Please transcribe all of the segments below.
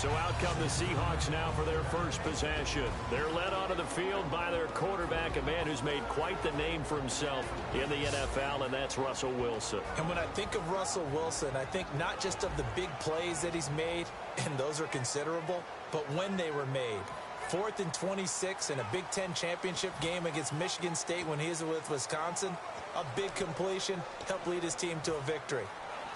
So out come the Seahawks now for their first possession. They're led onto the field by their quarterback, a man who's made quite the name for himself in the NFL, and that's Russell Wilson. And when I think of Russell Wilson, I think not just of the big plays that he's made, and those are considerable, but when they were made. 4th and 26 in a Big Ten championship game against Michigan State when he was with Wisconsin. A big completion helped lead his team to a victory.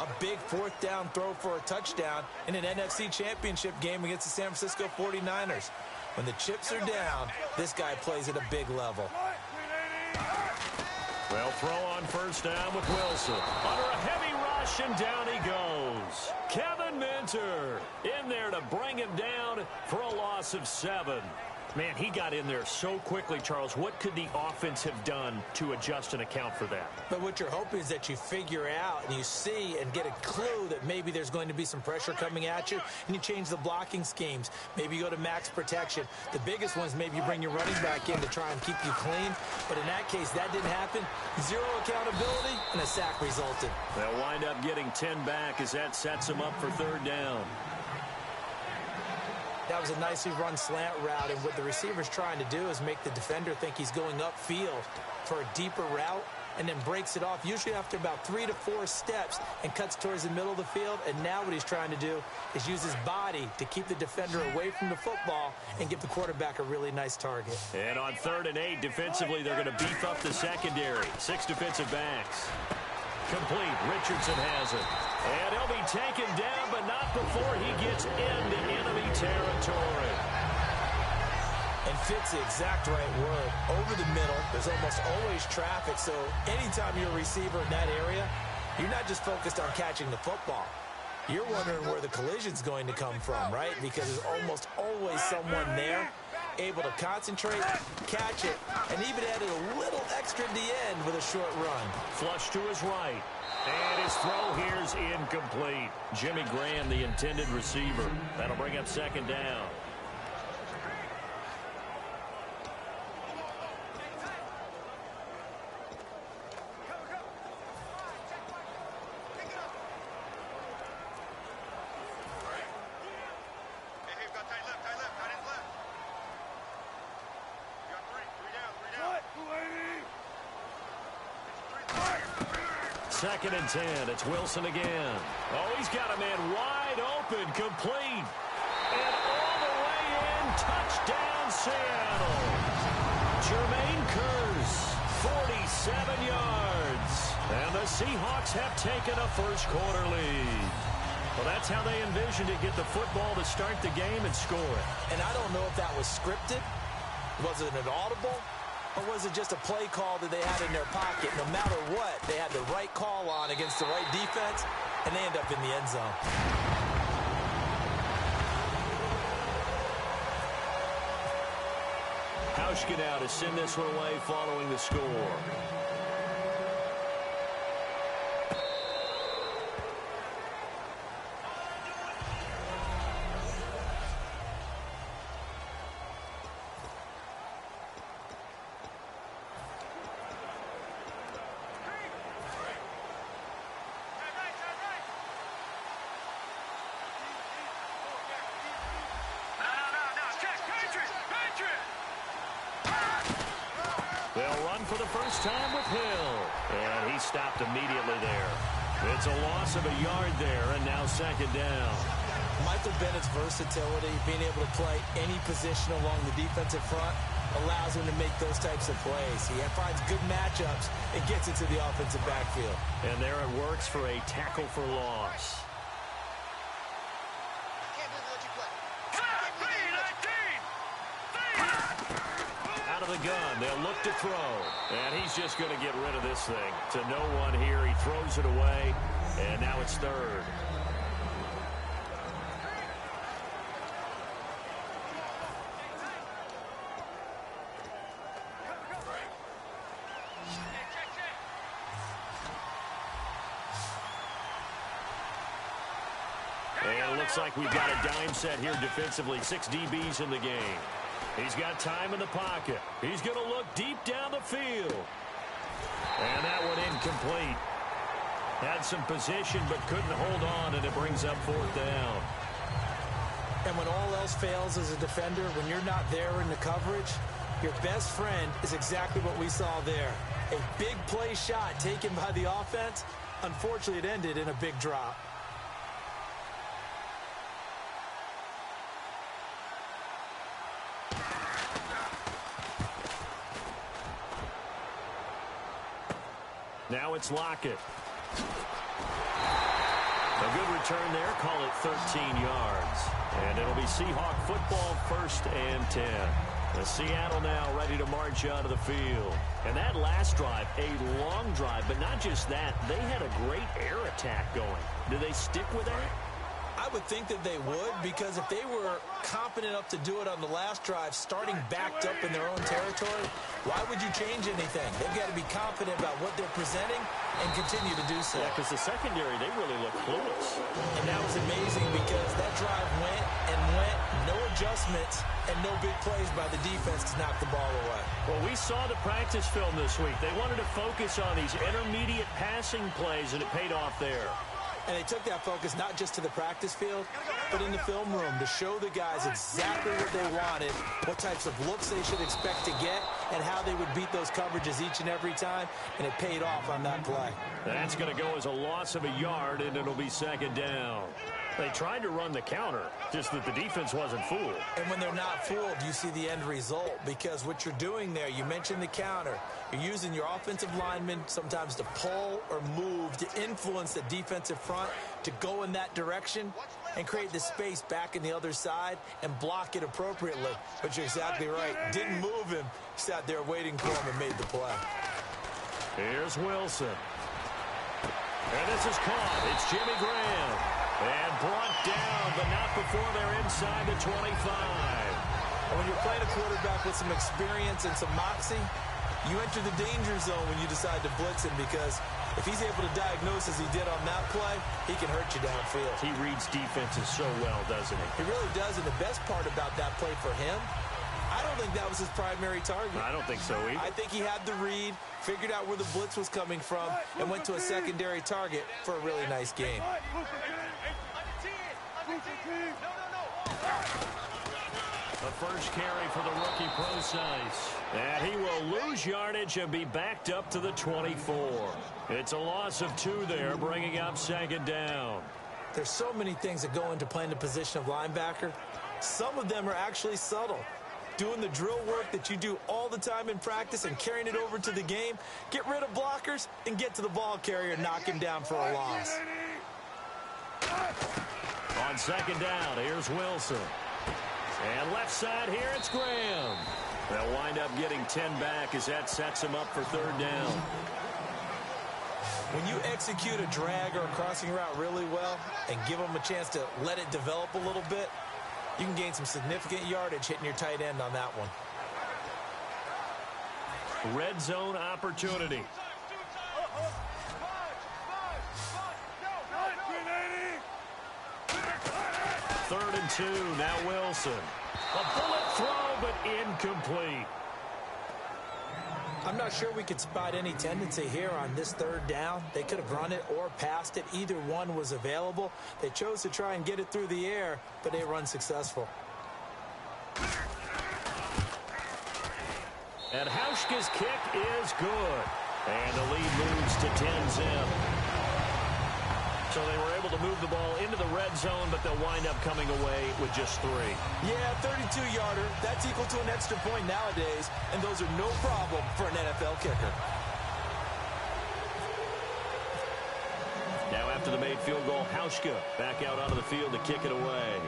A big 4th down throw for a touchdown in an NFC championship game against the San Francisco 49ers. When the chips are down, this guy plays at a big level. Well, throw on first down with Wilson. Under a heavy rush, and down he goes. Kevin Minter in there to bring him down for a loss of 7. Man, he got in there so quickly, Charles. What could the offense have done to adjust and account for that? But what you're hoping is that you figure out and you see and get a clue that maybe there's going to be some pressure coming at you, and you change the blocking schemes. Maybe you go to max protection. The biggest one is maybe you bring your running back in to try and keep you clean. But in that case, that didn't happen. 0 accountability, and a sack resulted. They'll wind up getting 10 back as that sets them up for 3rd down. That was a nicely run slant route, and what the receiver's trying to do is make the defender think he's going upfield for a deeper route and then breaks it off, usually after about 3 to 4 steps, and cuts towards the middle of the field. And now what he's trying to do is use his body to keep the defender away from the football and give the quarterback a really nice target. And on 3rd and 8, defensively, they're going to beef up the secondary. 6 defensive backs. Complete. Richardson has it. And he'll be taken down, but not before he gets into enemy territory. And fits the exact right word. Over the middle, there's almost always traffic, so anytime you're a receiver in that area, you're not just focused on catching the football. You're wondering where the collision's going to come from, right? Because there's almost always someone there able to concentrate, catch it, and even added a little extra at the end with a short run. Flush to his right. And his throw here's incomplete. Jimmy Graham, the intended receiver. That'll bring up 2nd down. Second and 10. It's Wilson again. Oh, he's got a man wide open, complete. And all the way in, touchdown Seattle. Jermaine Kearse, 47 yards. And the Seahawks have taken a first-quarter lead. Well, that's how they envisioned it, get the football to start the game and score it. And I don't know if that was scripted. Was it an audible? Or was it just a play call that they had in their pocket? No matter what, they had the right call on against the right defense, and they end up in the end zone. Hauschka now to send this one away following the score. They'll run for the first time with Hill. And he stopped immediately there. It's a loss of a yard there, and now 2nd down. Michael Bennett's versatility, being able to play any position along the defensive front, allows him to make those types of plays. He finds good matchups and gets into the offensive backfield. And there it works for a tackle for loss. Out of the gun, they'll look to throw. And he's just going to get rid of this thing. To no one here, he throws it away. And now it's 3rd. And it looks like we've got a dime set here defensively. 6 DBs in the game. He's got time in the pocket. He's going to look deep down the field. And that one incomplete. Had some position but couldn't hold on, and it brings up 4th down. And when all else fails as a defender, when you're not there in the coverage, your best friend is exactly what we saw there. A big play shot taken by the offense. Unfortunately, it ended in a big drop. Now it's Lockett. A good return there. Call it 13 yards. And it'll be Seahawk football, 1st and 10. The Seattle now ready to march out of the field. And that last drive, a long drive, but not just that. They had a great air attack going. Do they stick with that? I would think that they would, because if they were confident enough to do it on the last drive, starting backed up in their own territory, why would you change anything? They've got to be confident about what they're presenting and continue to do so. Yeah, because the secondary, they really look clueless. And that was amazing because that drive went and went, no adjustments, and no big plays by the defense to knock the ball away. Well, we saw the practice film this week. They wanted to focus on these intermediate passing plays, and it paid off there. And they took that focus not just to the practice field, but in the film room to show the guys exactly what they wanted, what types of looks they should expect to get, and how they would beat those coverages each and every time, and it paid off on that play. That's going to go as a loss of a yard, and it'll be 2nd down. They tried to run the counter, just that the defense wasn't fooled. And when they're not fooled, you see the end result, because what you're doing there, you mentioned the counter. You're using your offensive linemen sometimes to pull or move to influence the defensive front to go in that direction and create the space back in the other side and block it appropriately. But you're exactly right. Didn't move him. Sat there waiting for him and made the play. Here's Wilson. And this is caught. It's Jimmy Graham. And brought down, but not before they're inside the 25. And when you're playing a quarterback with some experience and some moxie, you enter the danger zone when you decide to blitz him, because if he's able to diagnose as he did on that play, he can hurt you downfield. He reads defenses so well, doesn't he? He really does, and the best part about that play for him, I don't think that was his primary target. I don't think so either. I think he had the read, figured out where the blitz was coming from, and went to a secondary target for a really nice game. The first carry for the rookie Procise. And he will lose yardage and be backed up to the 24. It's a loss of 2 there, bringing up 2nd down. There's so many things that go into playing the position of linebacker. Some of them are actually subtle. Doing the drill work that you do all the time in practice and carrying it over to the game. Get rid of blockers and get to the ball carrier and knock him down for a loss. On 2nd down, here's Wilson. And left side here, it's Graham. They'll wind up getting 10 back as that sets him up for 3rd down. When you execute a drag or a crossing route really well and give them a chance to let it develop a little bit, you can gain some significant yardage hitting your tight end on that one. Red zone opportunity. 3rd and 2, now Wilson. A bullet throw, but incomplete. I'm not sure we could spot any tendency here on this 3rd down. They could have run it or passed it. Either one was available. They chose to try and get it through the air, but they were unsuccessful. And Hauschka's kick is good. And the lead moves to 10-zip. So they were able to move the ball into the red zone, but they'll wind up coming away with just 3. Yeah, 32-yarder. That's equal to an extra point nowadays, and those are no problem for an NFL kicker. Now after the made field goal, Hauschka back out onto the field to kick it away.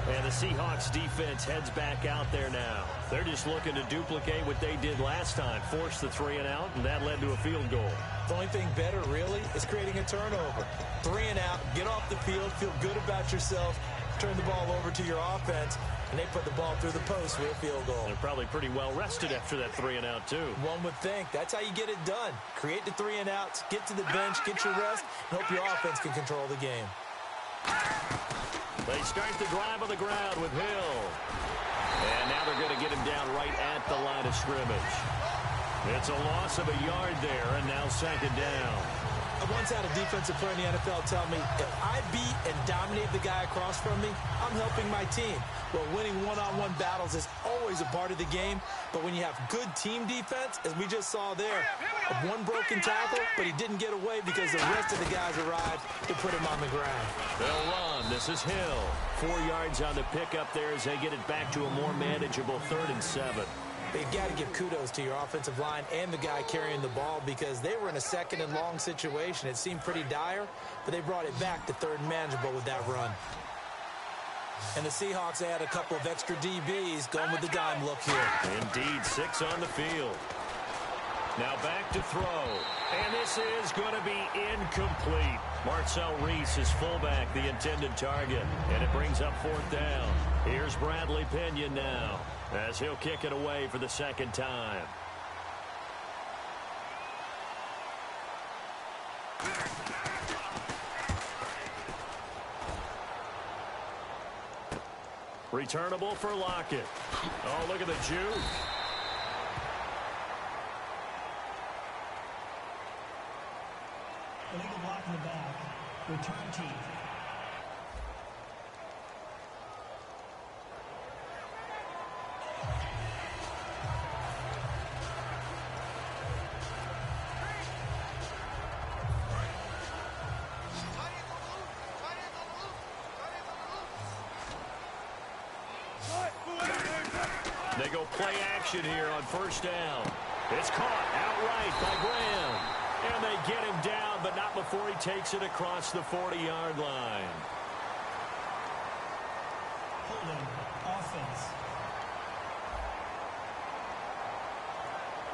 And the Seahawks defense heads back out there now. They're just looking to duplicate what they did last time, force the 3 and out, and that led to a field goal. The only thing better, really, is creating a turnover. 3 and out, get off the field, feel good about yourself, turn the ball over to your offense, and they put the ball through the post with a field goal. They're probably pretty well rested after that 3 and out, too. One would think. That's how you get it done. Create the 3 and outs, get to the bench, get your rest, and hope your offense can control the game. They start the drive on the ground with Hill. And now they're going to get him down right at the line of scrimmage. It's a loss of a yard there, and now second down. I once had a defensive player in the NFL tell me, if I beat and dominate the guy across from me, I'm helping my team. Well, winning one-on-one battles is always a part of the game, but when you have good team defense, as we just saw there, one broken tackle, but he didn't get away because the rest of the guys arrived to put him on the ground. They'll run. This is Hill. 4 yards on the pickup there as they get it back to a more manageable 3rd and 7. You've got to give kudos to your offensive line and the guy carrying the ball because they were in a 2nd and long situation. It seemed pretty dire, but they brought it back to 3rd and manageable with that run. And the Seahawks had a couple of extra DBs going with the dime look here. Indeed, 6 on the field. Now back to throw. And this is going to be incomplete. Marcel Reese is fullback, the intended target. And it brings up 4th down. Here's Bradley Pinion now, as he'll kick it away for the 2nd time. Returnable for Lockett. Oh, look at the juke. Illegal block in the back. Return team. They go play action here on 1st down. It's caught outright by Graham. And they get him down, but not before he takes it across the 40-yard line. Holding offense.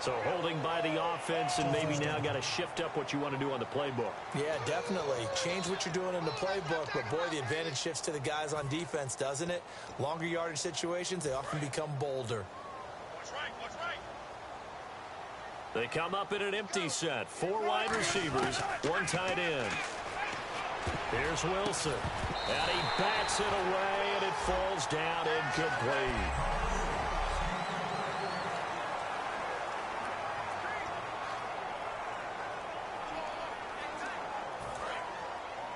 So holding by the offense, and maybe now got to shift up what you want to do on the playbook. Yeah, definitely. Change what you're doing in the playbook, but boy, the advantage shifts to the guys on defense, doesn't it? Longer yardage situations, they often become bolder. They come up in an empty set. 4 wide receivers, 1 tight end. Here's Wilson. And he bats it away, and it falls down incomplete.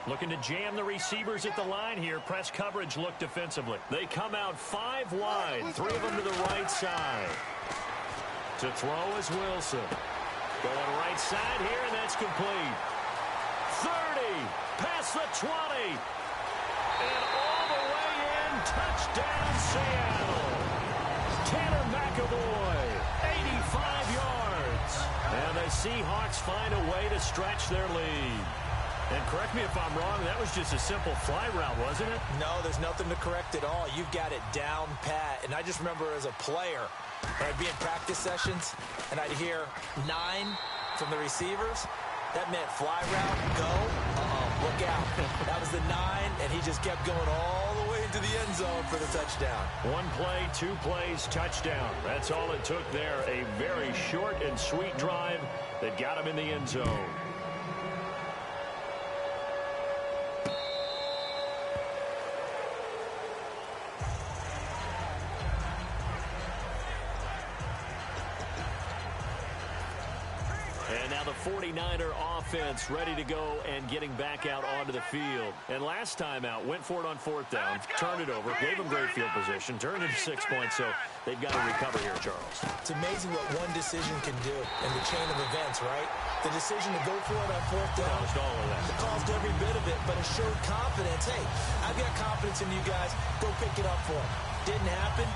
Looking to jam the receivers at the line here. Press coverage look defensively. They come out 5 wide, 3 of them to the right side. To throw is Wilson. Going right side here, and that's complete. 30, past the 20. And all the way in, touchdown Seattle. Tanner McAvoy, 85 yards. And the Seahawks find a way to stretch their lead. And correct me if I'm wrong, that was just a simple fly route, wasn't it? No, there's nothing to correct at all. You've got it down pat. And I just remember as a player, I'd be in practice sessions, and I'd hear 9 from the receivers. That meant fly route, go, look out. That was the 9, and he just kept going all the way into the end zone for the touchdown. 1 play, 2 plays, touchdown. That's all it took there. A very short and sweet drive that got him in the end zone. And now the 49er offense ready to go and getting back out onto the field. And last time out, went for it on 4th down, turned it over, gave them great field position, turned it to 6 points, so they've got to recover here, Charles. It's amazing what one decision can do in the chain of events, right? The decision to go for it on 4th down, Caused all of that. it caused every bit of it, but it showed confidence. Hey, I've got confidence in you guys. Go pick it up for them. Didn't happen.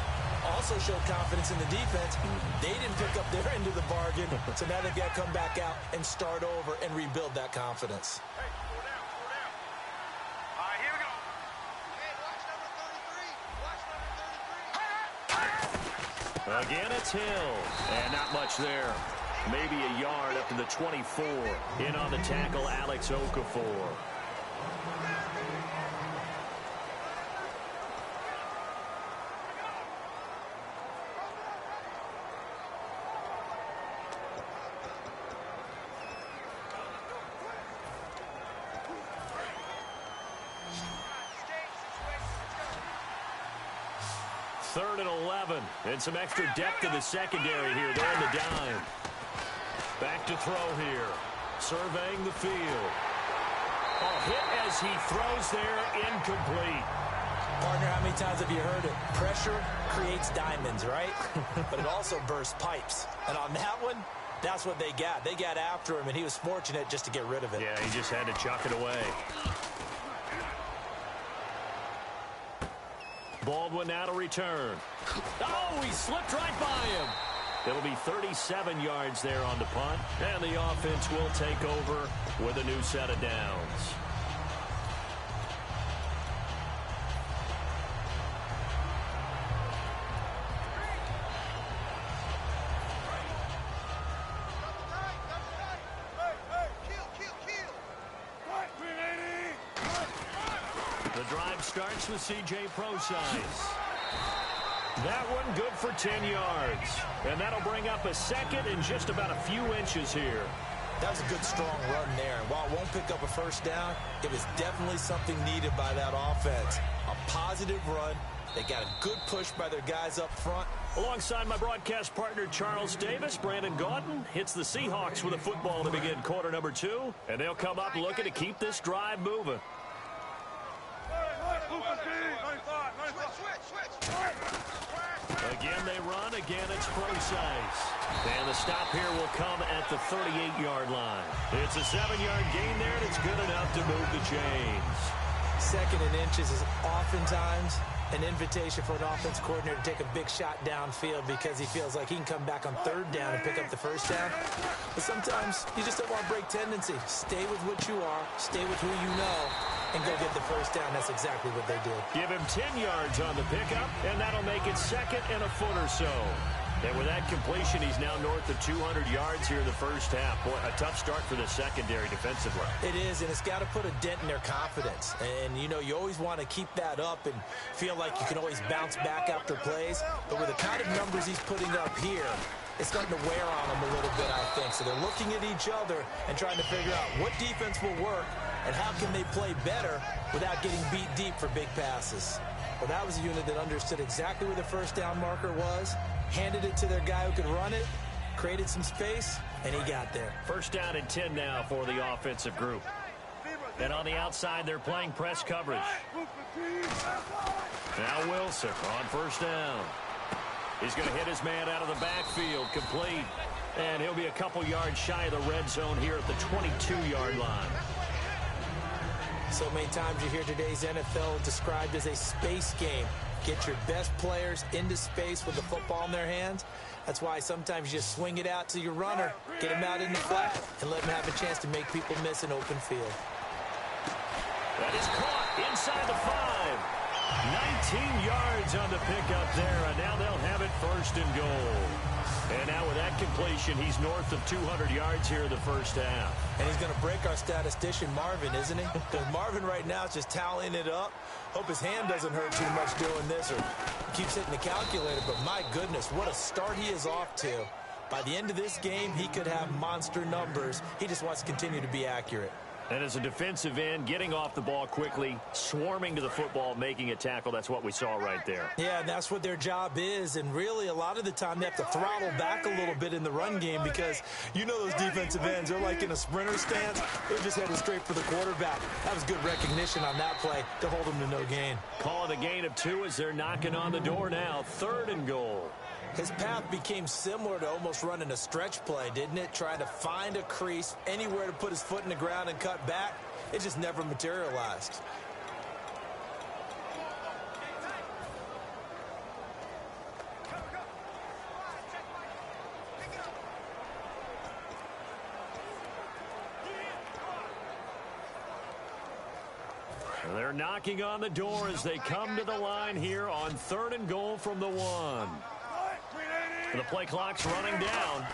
Also showed confidence in the defense. They didn't pick up their end of the bargain, so now they've got to come back out and start over and rebuild that confidence. Hey, 4 down, 4 down. All right, here we go. Hey, watch number 33. Watch number 33. Again, it's Hill. And not much there. Maybe a yard up to the 24. In on the tackle, Alex Okafor. Third and 11. And some extra depth to the secondary here. They're in the dime. to throw here. Surveying the field. Oh, hit as he throws there, incomplete. Partner, how many times have you heard it? Pressure creates diamonds, right? But it also bursts pipes. And on that one, that's what they got. They got after him, and he was fortunate just to get rid of it. Yeah, he just had to chuck it away. Baldwin now to return. Oh, he slipped right by him. It'll be 37 yards there on the punt, and the offense will take over with a new set of downs. The drive starts with C.J. Procise. That one good for 10 yards. And that'll bring up a second and just about a few inches here. That was a good, strong run there. And while it won't pick up a first down, it was definitely something needed by that offense. A positive run. They got a good push by their guys up front. Alongside my broadcast partner, Charles Davis, Brandon Gaudin hits the Seahawks with a football to begin quarter number 2. And they'll come up looking to keep this drive moving. Again, they run. Again, it's Procise. And the stop here will come at the 38-yard line. It's a 7-yard gain there, and it's good enough to move the chains. Second and inches is oftentimes an invitation for an offense coordinator to take a big shot downfield because he feels like he can come back on third down and pick up the first down. But sometimes you just don't want to break tendency. Stay with what you are, stay with who you know, and go get the first down. That's exactly what they did. Give him 10 yards on the pickup, and that'll make it second and a foot or so. And with that completion, he's now north of 200 yards here in the first half. Boy, a tough start for the secondary defensively. It is, and it's got to put a dent in their confidence. And, you know, you always want to keep that up and feel like you can always bounce back after plays. But with the kind of numbers he's putting up here, it's starting to wear on them a little bit, I think. So they're looking at each other and trying to figure out what defense will work and how can they play better without getting beat deep for big passes. Well, that was a unit that understood exactly where the first down marker was, handed it to their guy who could run it, created some space, and he got there. First down and 10 now for the offensive group. And on the outside, they're playing press coverage. Now Wilson on first down. He's going to hit his man out of the backfield, complete. And he'll be a couple yards shy of the red zone here at the 22-yard line. So many times you hear today's NFL described as a space game. Get your best players into space with the football in their hands. That's why sometimes you just swing it out to your runner, get him out in the flat, and let him have a chance to make people miss an open field. That is caught inside the 5. 19 yards on the pickup there, and now they'll have it first and goal. And now with that completion, he's north of 200 yards here in the first half. And he's going to break our statistician, Marvin, isn't he? Because Marvin right now is just tallying it up. Hope his hand doesn't hurt too much doing this or keeps hitting the calculator. But my goodness, what a start he is off to. By the end of this game, he could have monster numbers. He just wants to continue to be accurate. And as a defensive end, getting off the ball quickly, swarming to the football, making a tackle, that's what we saw right there. Yeah, and that's what their job is. And really, a lot of the time, they have to throttle back a little bit in the run game because you know those defensive ends, they're like in a sprinter stance. They're just headed straight for the quarterback. That was good recognition on that play to hold them to no gain. Call it a gain of 2 as they're knocking on the door now. 3rd and goal. His path became similar to almost running a stretch play, didn't it? Trying to find a crease, anywhere to put his foot in the ground and cut back. It just never materialized. They're knocking on the door as they come to the line here on 3rd and goal from the 1. The play clock's running down.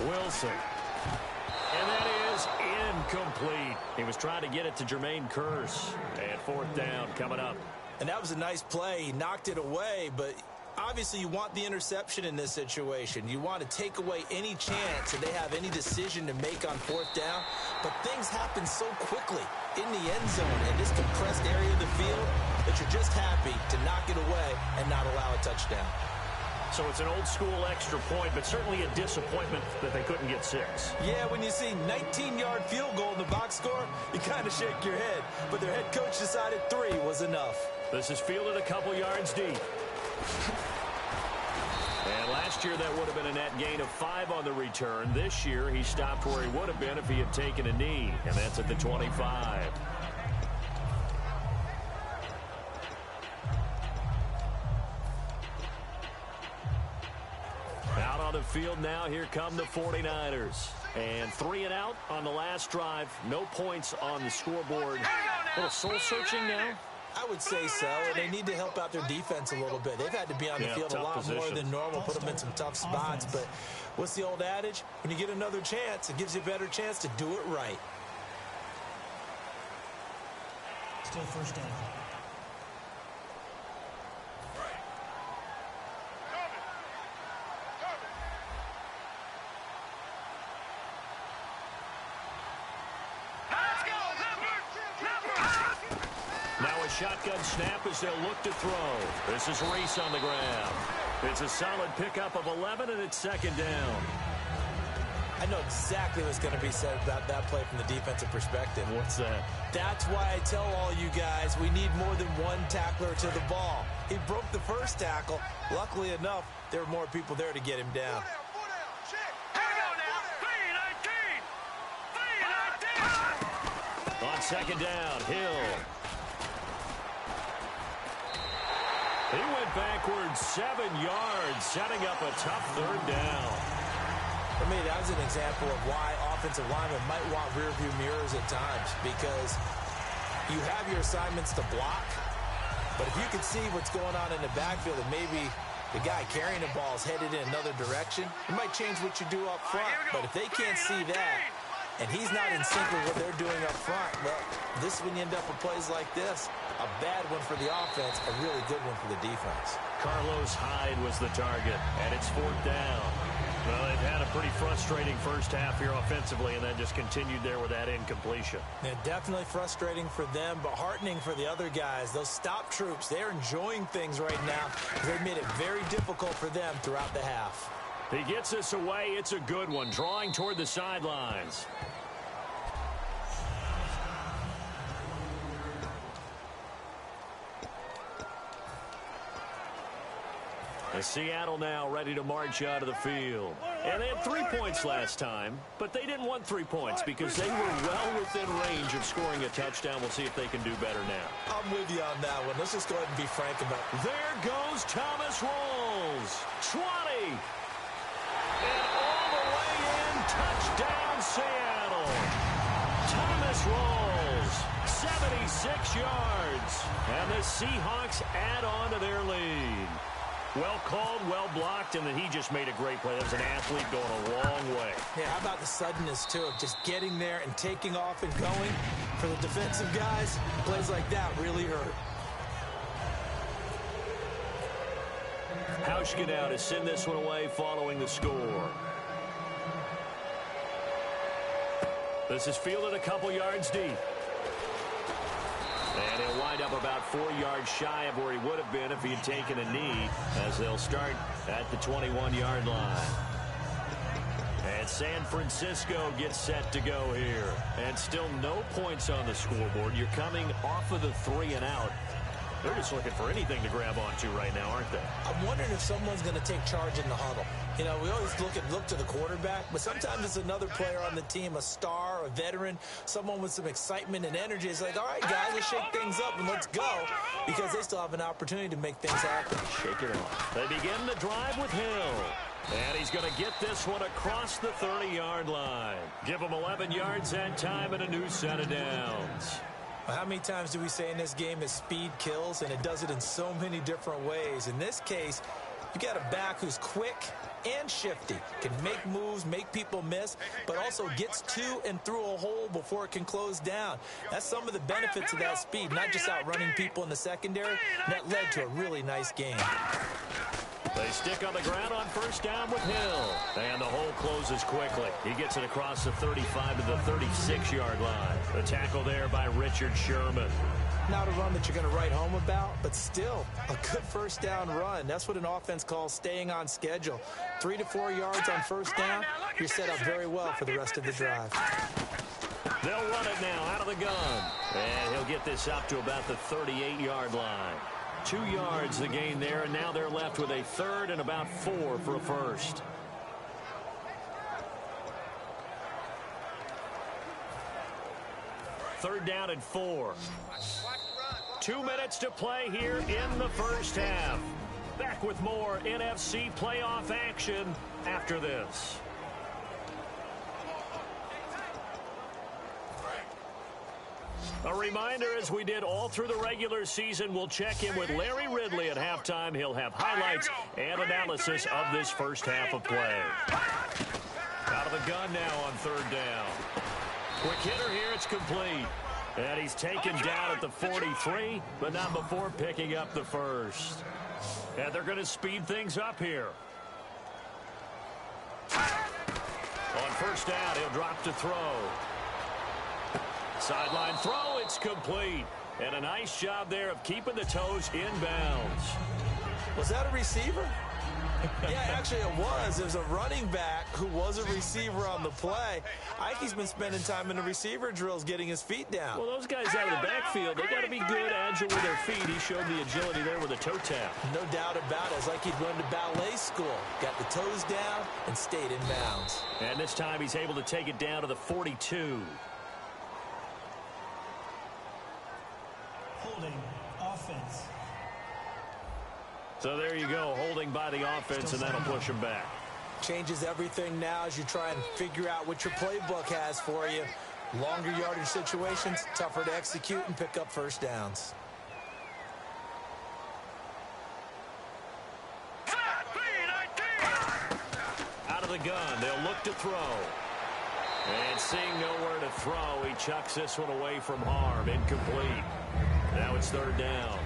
Wilson. And that is incomplete. He was trying to get it to Jermaine Kearse. And 4th down coming up. And that was a nice play. He knocked it away, but obviously you want the interception in this situation. You want to take away any chance that they have any decision to make on 4th down. But things happen so quickly in the end zone in this compressed area of the field that you're just happy to knock it away and not allow a touchdown. So it's an old-school extra point, but certainly a disappointment that they couldn't get 6. Yeah, when you see 19-yard field goal in the box score, you kind of shake your head. But their head coach decided 3 was enough. This is fielded a couple yards deep. And last year, that would have been a net gain of 5 on the return. This year, he stopped where he would have been if he had taken a knee, and that's at the 25. Out on the field now, here come the 49ers. And 3 and out on the last drive. No points on the scoreboard. A little soul-searching now? I would say so, and they need to help out their defense a little bit. They've had to be on the field a lot more than normal, put them in some tough spots. But what's the old adage? When you get another chance, it gives you a better chance to do it right. Still first down. Shotgun snap as they'll look to throw. This is Reese on the ground. It's a solid pickup of 11, and it's second down. I know exactly what's going to be said about that play from the defensive perspective. What's that? That's why I tell all you guys we need more than one tackler to the ball. He broke the first tackle. Luckily enough, there were more people there to get him down. On second down, Hill. He went backwards 7 yards, setting up a tough third down. For me, that was an example of why offensive linemen might want rearview mirrors at times, because you have your assignments to block, but if you can see what's going on in the backfield and maybe the guy carrying the ball is headed in another direction, it might change what you do up front. But if they can't see that, and he's not in sync with what they're doing up front, well, this is when you end up with plays like this. A bad one for the offense, a really good one for the defense. Carlos Hyde was the target, and it's 4th down. Well, they've had a pretty frustrating first half here offensively, and then just continued there with that incompletion. Yeah, definitely frustrating for them, but heartening for the other guys. Those stop troops, they're enjoying things right now. They've made it very difficult for them throughout the half. He gets this away. It's a good one, drawing toward the sidelines. Seattle now ready to march out of the field. And they had 3 points last time, but they didn't want 3 points because they were well within range of scoring a touchdown. We'll see if they can do better now. I'm with you on that one. Let's just go ahead and be frank about it. There goes Thomas Rolls. 20. And all the way in, touchdown Seattle. Thomas Rolls, 76 yards. And the Seahawks add on to their lead. Well called, well blocked, and then he just made a great play. That was an athlete going a long way. Yeah, how about the suddenness, too, of just getting there and taking off and going? For the defensive guys, plays like that really hurt. Hauschka now to send this one away following the score. This is fielded a couple yards deep. And he'll wind up about 4 yards shy of where he would have been if he had taken a knee, as they'll start at the 21-yard line. And San Francisco gets set to go here. And still no points on the scoreboard. You're coming off of the 3 and out. They're just looking for anything to grab onto right now, aren't they? I'm wondering if someone's going to take charge in the huddle. You know, we always look to the quarterback, but sometimes it's another player on the team, a star, a veteran, someone with some excitement and energy. It's like, all right, guys, let's shake things up and let's go, because they still have an opportunity to make things happen. Shake it off. They begin the drive with Hill. And he's going to get this one across the 30-yard line. Give him 11 yards that time and a new set of downs. How many times do we say in this game that speed kills, and it does it in so many different ways? In this case, you got a back who's quick and shifty, can make moves, make people miss, but also gets to and through a hole before it can close down. That's some of the benefits of that speed, not just outrunning people in the secondary. That led to a really nice game. They stick on the ground on first down with Hill. And the hole closes quickly. He gets it across the 35 to the 36-yard line. The tackle there by Richard Sherman. Not a run that you're going to write home about, but still a good first down run. That's what an offense calls staying on schedule. 3 to 4 yards on first down, you're set up very well for the rest of the drive. They'll run it now out of the gun. And he'll get this up to about the 38-yard line. 2 yards the gain there, and now they're left with a third and about 4 for a first. Third down and 4. 2 minutes to play here in the first half. Back with more NFC playoff action after this. A reminder, as we did all through the regular season, we'll check in with Larry Ridley at halftime. He'll have highlights and analysis of this first half of play. Out of the gun now on third down. Quick hitter here, it's complete. And he's taken down at the 43, but not before picking up the first. And they're going to speed things up here. On first down, he'll drop to throw. Sideline throw, it's complete. And a nice job there of keeping the toes in bounds. Was that a receiver? Yeah, actually it was. It was a running back who was a receiver on the play. Ike's been spending time in the receiver drills getting his feet down. Well, those guys out of the backfield, they got to be good, agile with their feet. He showed the agility there with a toe tap. No doubt about it. It's like he'd run to ballet school. Got the toes down and stayed in bounds. And this time he's able to take it down to the 42. Holding offense. So there you go, holding by the offense, and that'll push him back. Changes everything now as you try and figure out what your playbook has for you. Longer yardage situations, tougher to execute and pick up first downs. Out of the gun, they'll look to throw. And seeing nowhere to throw, he chucks this one away from harm. Incomplete. Now it's third down.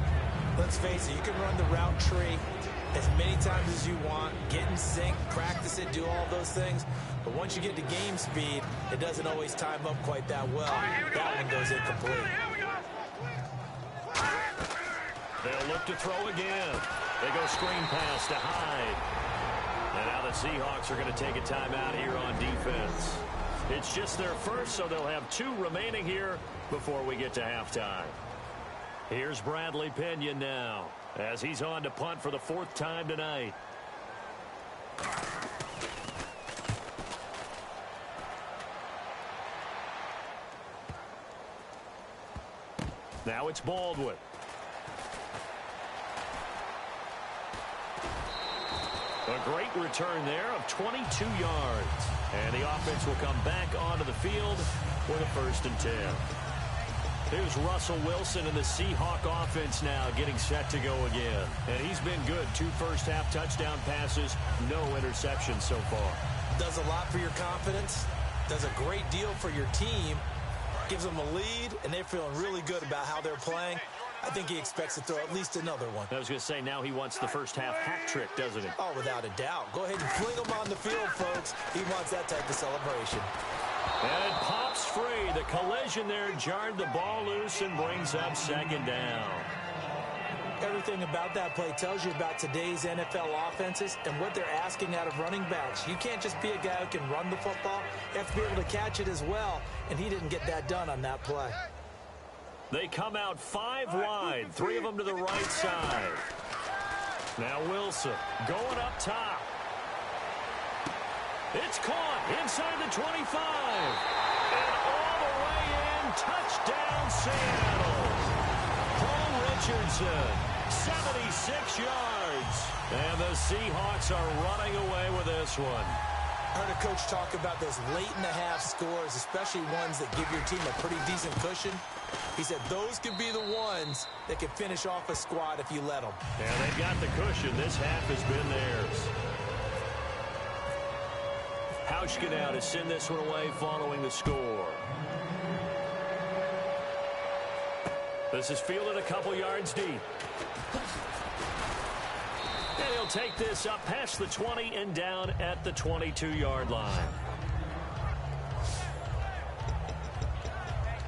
Let's face it, you can run the route tree as many times as you want, get in sync, practice it, do all those things. But once you get to game speed, it doesn't always time up quite that well. That one goes incomplete. They'll look to throw again. They go screen pass to Hyde. And now the Seahawks are going to take a timeout here on defense. It's just their first, so they'll have 2 remaining here before we get to halftime. Here's Bradley Pinion now, as he's on to punt for the 4th time tonight. Now it's Baldwin. A great return there of 22 yards. And the offense will come back onto the field with a 1st and 10. Here's Russell Wilson and the Seahawk offense now getting set to go again. And he's been good. 2 first-half touchdown passes, no interceptions so far. Does a lot for your confidence, does a great deal for your team, gives them a lead, and they're feeling really good about how they're playing. I think he expects to throw at least another one. I was going to say, now he wants the first-half hat trick, doesn't he? Oh, without a doubt. Go ahead and fling him on the field, folks. He wants that type of celebration. And it pops free. The collision there jarred the ball loose and brings up 2nd down. Everything about that play tells you about today's NFL offenses and what they're asking out of running backs. You can't just be a guy who can run the football. You have to be able to catch it as well, and he didn't get that done on that play. They come out 5 wide, 3 of them to the right side. Now Wilson going up top. It's caught inside the 25. And all the way in, touchdown Seattle. Paul Richardson, 76 yards. And the Seahawks are running away with this one. I heard a coach talk about those late-in-the-half scores, especially ones that give your team a pretty decent cushion. He said those could be the ones that could finish off a squad if you let them. Yeah, they've got the cushion. This half has been theirs. Hauschka now to send this one away following the score. This is fielded a couple yards deep. And he'll take this up past the 20 and down at the 22-yard line.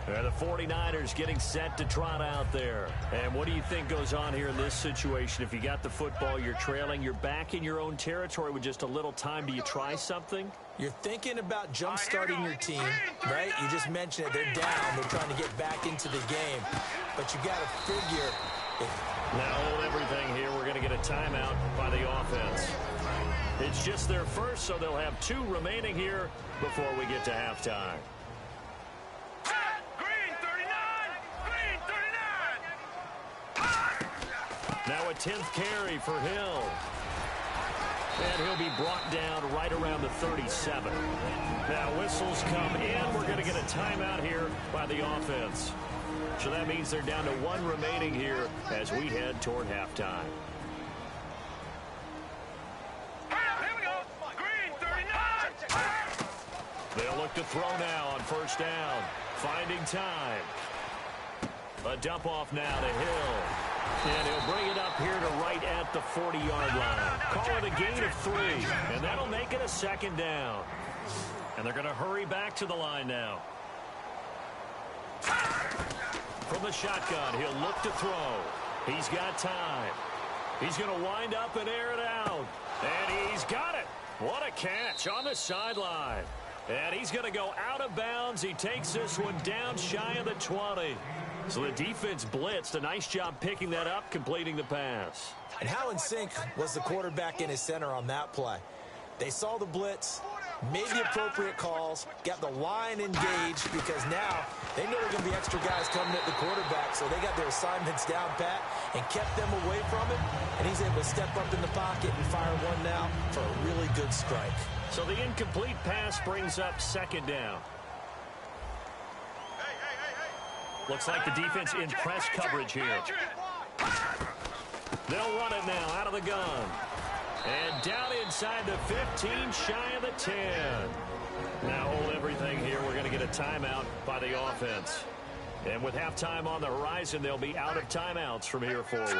The 49ers getting set to trot out there. And what do you think goes on here in this situation? If you got the football, you're trailing, you're back in your own territory with just a little time. Do you try something? You're thinking about jump-starting your team, right? You just mentioned it. They're down. They're trying to get back into the game. But you got to figure. Now hold everything here. We're going to get a timeout by the offense. It's just their first, so they'll have 2 remaining here before we get to halftime. Now a 10th carry for Hill. And he'll be brought down right around the 37. Now whistles come in. We're going to get a timeout here by the offense. So that means they're down to 1 remaining here as we head toward halftime. Here we go. Green 39. They'll look to throw now on first down. Finding time. A dump off now to Hill. And he'll bring it up here to right at the 40-yard line. Call it a gain of 3. And that'll make it a second down. And they're going to hurry back to the line now. From the shotgun, he'll look to throw. He's got time. He's going to wind up and air it out. And he's got it. What a catch on the sideline. And he's going to go out of bounds. He takes this one down shy of the 20. So the defense blitzed. A nice job picking that up, completing the pass. And how in sync was the quarterback in his center on that play? They saw the blitz, made the appropriate calls, got the line engaged, because now they know there are going to be extra guys coming at the quarterback, so they got their assignments down pat and kept them away from it, and he's able to step up in the pocket and fire one now for a really good strike. So the incomplete pass brings up second down. Looks like the defense in press coverage here. They'll run it now out of the gun. And down inside the 15, shy of the 10. Now hold everything here. We're going to get a timeout by the offense. And with halftime on the horizon, they'll be out of timeouts from here forward.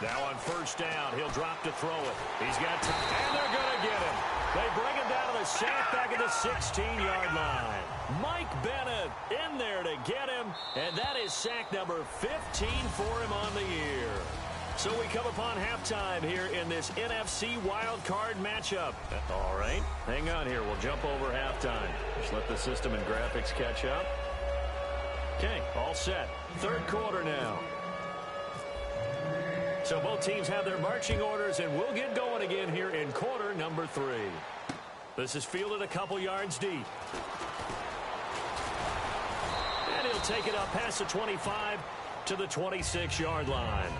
Now on first down, he'll drop to throw it. He's got time, and they're going to get him. They bring him down to the sack back at the 16-yard line. Mike Bennett in there to get him, and that is sack number 15 for him on the year. So we come upon halftime here in this NFC wild card matchup. All right, hang on here. We'll jump over halftime. Just let the system and graphics catch up. Okay, all set. Third quarter now. So both teams have their marching orders, and we'll get going again here in quarter number 3. This is fielded a couple yards deep. And he'll take it up past the 25 to the 26-yard line.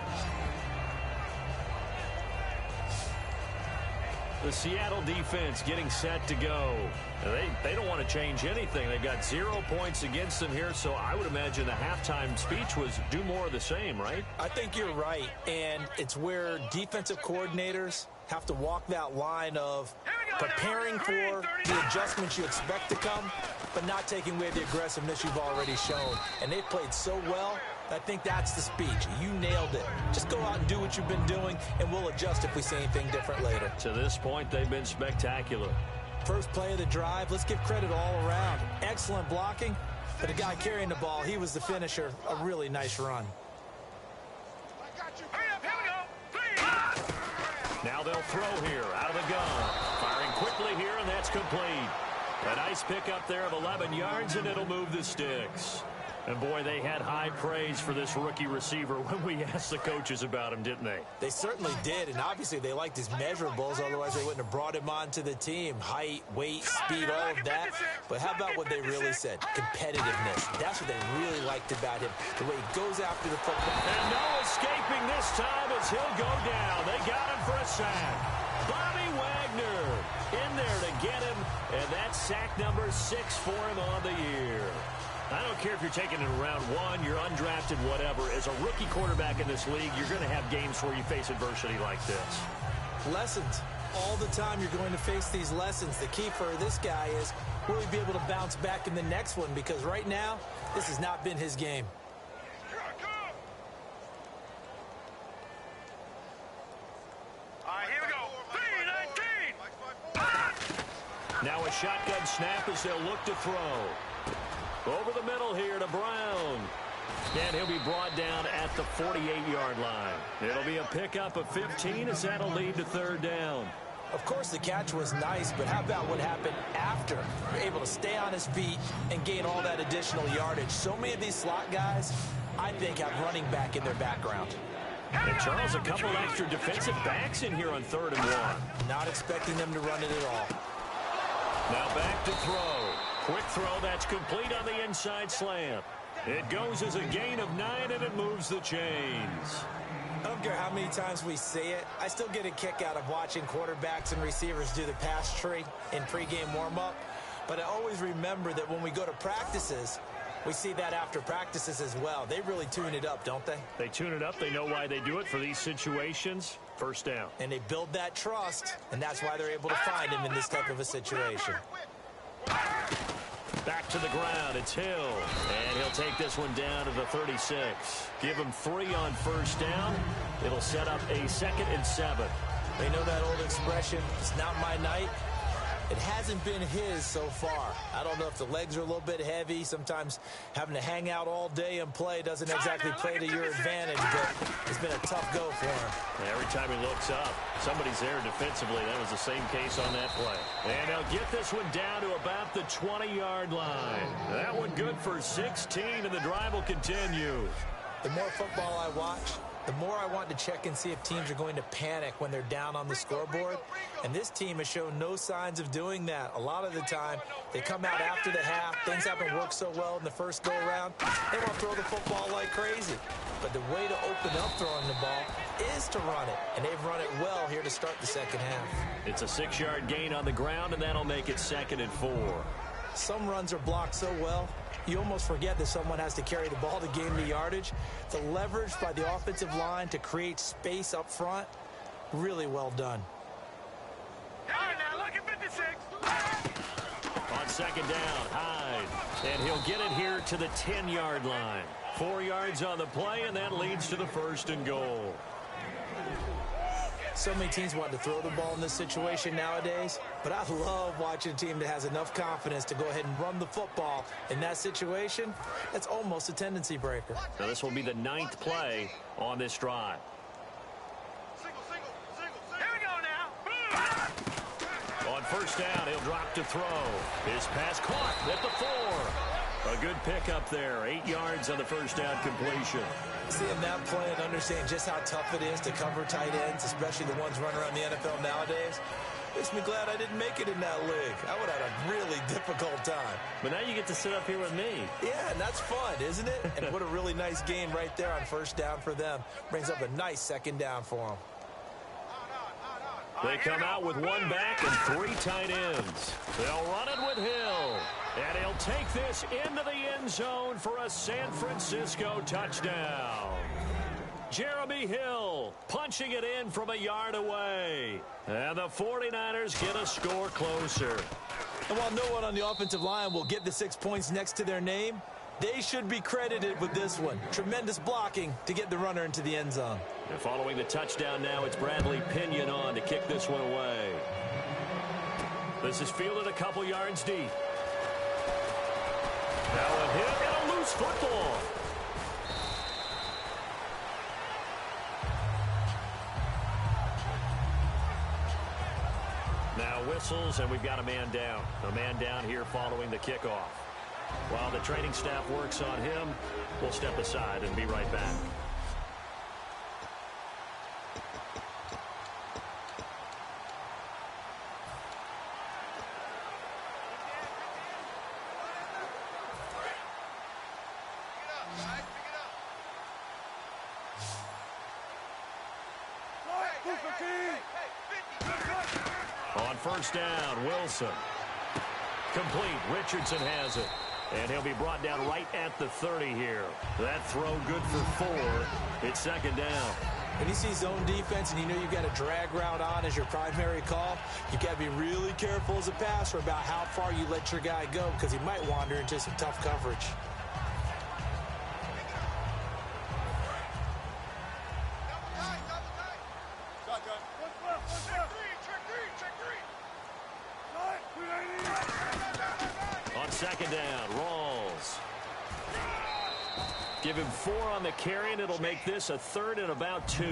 The Seattle defense getting set to go. They don't want to change anything. They've got 0 points against them here, so I would imagine the halftime speech was do more of the same, right? I think you're right, and it's where defensive coordinators have to walk that line of preparing for the adjustments you expect to come, but not taking away the aggressiveness you've already shown. And they've played so well, I think that's the speech. You nailed it. Just go out and do what you've been doing, and we'll adjust if we see anything different later. To this point, they've been spectacular. First play of the drive, let's give credit all around. Excellent blocking, but the guy carrying the ball, he was the finisher. A really nice run. Now they'll throw here out of the gun. Firing quickly here, and that's complete. A nice pickup there of 11 yards, and it'll move the sticks. And, boy, they had high praise for this rookie receiver when we asked the coaches about him, didn't they? They certainly did, and obviously they liked his measurables. Otherwise, they wouldn't have brought him onto the team. Height, weight, speed, all of that. But how about what they really said? Competitiveness. That's what they really liked about him, the way he goes after the football. And no escaping this time as he'll go down. They got him for a sack. Bobby Wagner in there to get him, and that's sack number 6 for him on the year. I don't care if you're taking it in round 1, you're undrafted, whatever. As a rookie quarterback in this league, you're going to have games where you face adversity like this. Lessons. All the time you're going to face these lessons. The key for this guy is will he be able to bounce back in the next one? Because right now, this has not been his game. Now a shotgun snap as they'll look to throw. Over the middle here to Brown. And he'll be brought down at the 48-yard line. It'll be a pickup of 15 as that'll lead to third down. Of course, the catch was nice, but how about what happened after? Able to stay on his feet and gain all that additional yardage. So many of these slot guys, I think, have running back in their background. And Charles, a couple extra defensive backs in here on 3rd and 1. Not expecting them to run it at all. Now back to throw. Quick throw that's complete on the inside slant. It goes as a gain of 9, and it moves the chains. I don't care how many times we say it, I still get a kick out of watching quarterbacks and receivers do the pass tree in pregame warm-up. But I always remember that when we go to practices, we see that after practices as well. They really tune it up, don't they? They tune it up. They know why they do it for these situations. First down. And they build that trust, and that's why they're able to find him in this type of a situation. Back to the ground. It's Hill. And he'll take this one down to the 36. Give him 3 on first down. It'll set up a 2nd and 7. They know that old expression, it's not my night. It hasn't been his so far. I don't know if the legs are a little bit heavy. Sometimes having to hang out all day and play doesn't exactly play to your advantage, but it's been a tough go for him. Every time he looks up, somebody's there defensively. That was the same case on that play. And they'll get this one down to about the 20-yard line. That one good for 16, and the drive will continue. The more football I watch, the more I want to check and see if teams are going to panic when they're down on the scoreboard. And this team has shown no signs of doing that. A lot of the time, they come out after the half. Things haven't worked so well in the first go-around. They want to throw the football like crazy. But the way to open up throwing the ball is to run it. And they've run it well here to start the second half. It's a 6-yard gain on the ground, and that'll make it 2nd and 4. Some runs are blocked so well, you almost forget that someone has to carry the ball to gain the yardage. The leverage by the offensive line to create space up front, really well done. Now look at 56. On 2nd down, Hyde. And he'll get it here to the 10-yard line. 4 yards on the play, and that leads to the 1st and goal. So many teams want to throw the ball in this situation nowadays, but I love watching a team that has enough confidence to go ahead and run the football in that situation. That's almost a tendency breaker. Now this will be the 9th play on this drive. Single. Here we go now. On 1st down, he'll drop to throw. His pass caught at the 4. A good pickup there. 8 yards on the 1st down completion. Seeing that play and understanding just how tough it is to cover tight ends, especially the ones running around the NFL nowadays, makes me glad I didn't make it in that league. I would have had a really difficult time. But now you get to sit up here with me. Yeah, and that's fun, isn't it? And what a really nice gain right there on 1st down for them. Brings up a nice 2nd down for them. They come out with 1 back and 3 tight ends. They'll run it with Hill. And he'll take this into the end zone for a San Francisco touchdown. Jeremy Hill punching it in from a yard away. And the 49ers get a score closer. And while no one on the offensive line will get the 6 points next to their name, they should be credited with this one. Tremendous blocking to get the runner into the end zone. And following the touchdown now, it's Bradley Pinion on to kick this one away. This is fielded a couple yards deep. Now a hit and a loose football. Now whistles, and we've got a man down. A man down here following the kickoff. While the training staff works on him, we'll step aside and be right back. On 1st down, Wilson. Complete. Richardson has it. And he'll be brought down right at the 30 here. That throw good for 4. It's 2nd down. When you see zone defense and you know you've got a drag route on as your primary call, you've got to be really careful as a passer about how far you let your guy go because he might wander into some tough coverage. Check three. second down. Rawls. Give him 4 on the carry, and it'll make this a 3rd and about 2.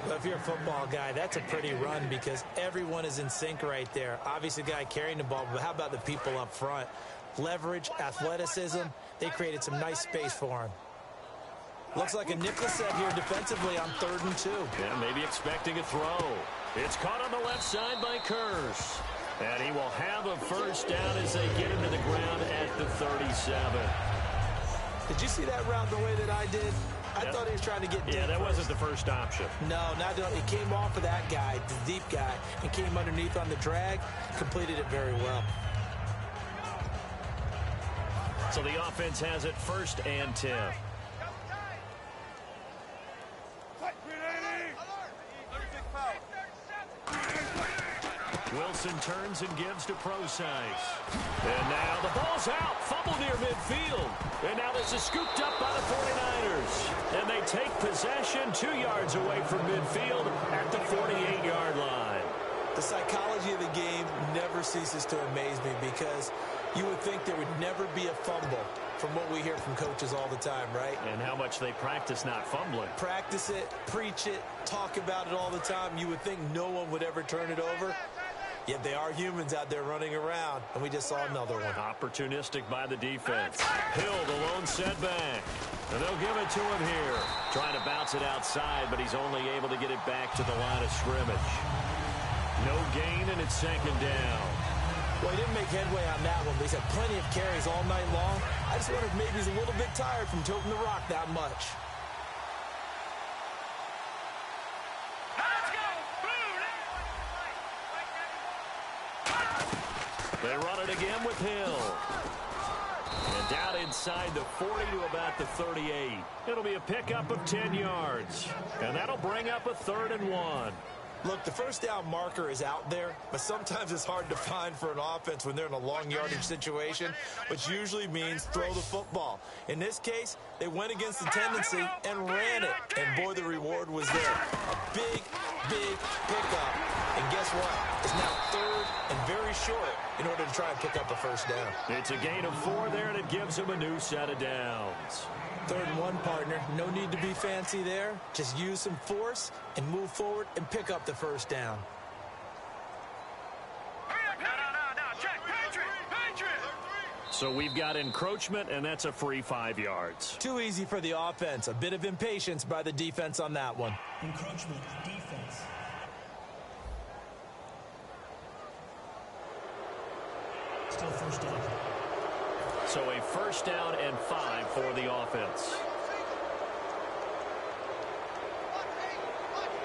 Well, if you're a football guy, that's a pretty run because everyone is in sync right there. Obviously, the guy carrying the ball, but how about the people up front? Leverage, athleticism, they created some nice space for him. Looks like a nickel set here defensively on 3rd and 2. Yeah, maybe expecting a throw. It's caught on the left side by Kearse. And he will have a first down as they get him to the ground at the 37. Did you see that route the way that I did? I thought he was trying to get deep. Yeah, that wasn't the first option. No, it came off of that guy, the deep guy, and came underneath on the drag, completed it very well. So the offense has it 1st and 10. Wilson turns and gives to Procise. And now the ball's out. Fumble near midfield. And now this is scooped up by the 49ers. And they take possession 2 yards away from midfield at the 48-yard line. The psychology of the game never ceases to amaze me because you would think there would never be a fumble from what we hear from coaches all the time, right? And how much they practice not fumbling. Practice it, preach it, talk about it all the time. You would think no one would ever turn it over. Yet they are humans out there running around, and we just saw another one. Opportunistic by the defense. Hill, the lone setback. And they'll give it to him here. Trying to bounce it outside, but he's only able to get it back to the line of scrimmage. No gain, and it's 2nd down. Well, he didn't make headway on that one, but he's had plenty of carries all night long. I just wonder if maybe he's a little bit tired from toting the rock that much. They run it again with Hill. And down inside the 40 to about the 38. It'll be a pickup of 10 yards. And that'll bring up a 3rd and 1. Look, the first down marker is out there, but sometimes it's hard to find for an offense when they're in a long yardage situation, which usually means throw the football. In this case, they went against the tendency and ran it. And boy, the reward was there. A big, big pickup. And guess what? It's now 3rd and very short in order to try and pick up a first down. It's a gain of 4 there, and it gives them a new set of downs. 3rd and 1, partner. No need to be fancy there. Just use some force and move forward and pick up the first down. So we've got encroachment, and that's a free 5 yards. Too easy for the offense. A bit of impatience by the defense on that one. Encroachment, defense. Still first down. So a first down and 5 for the offense.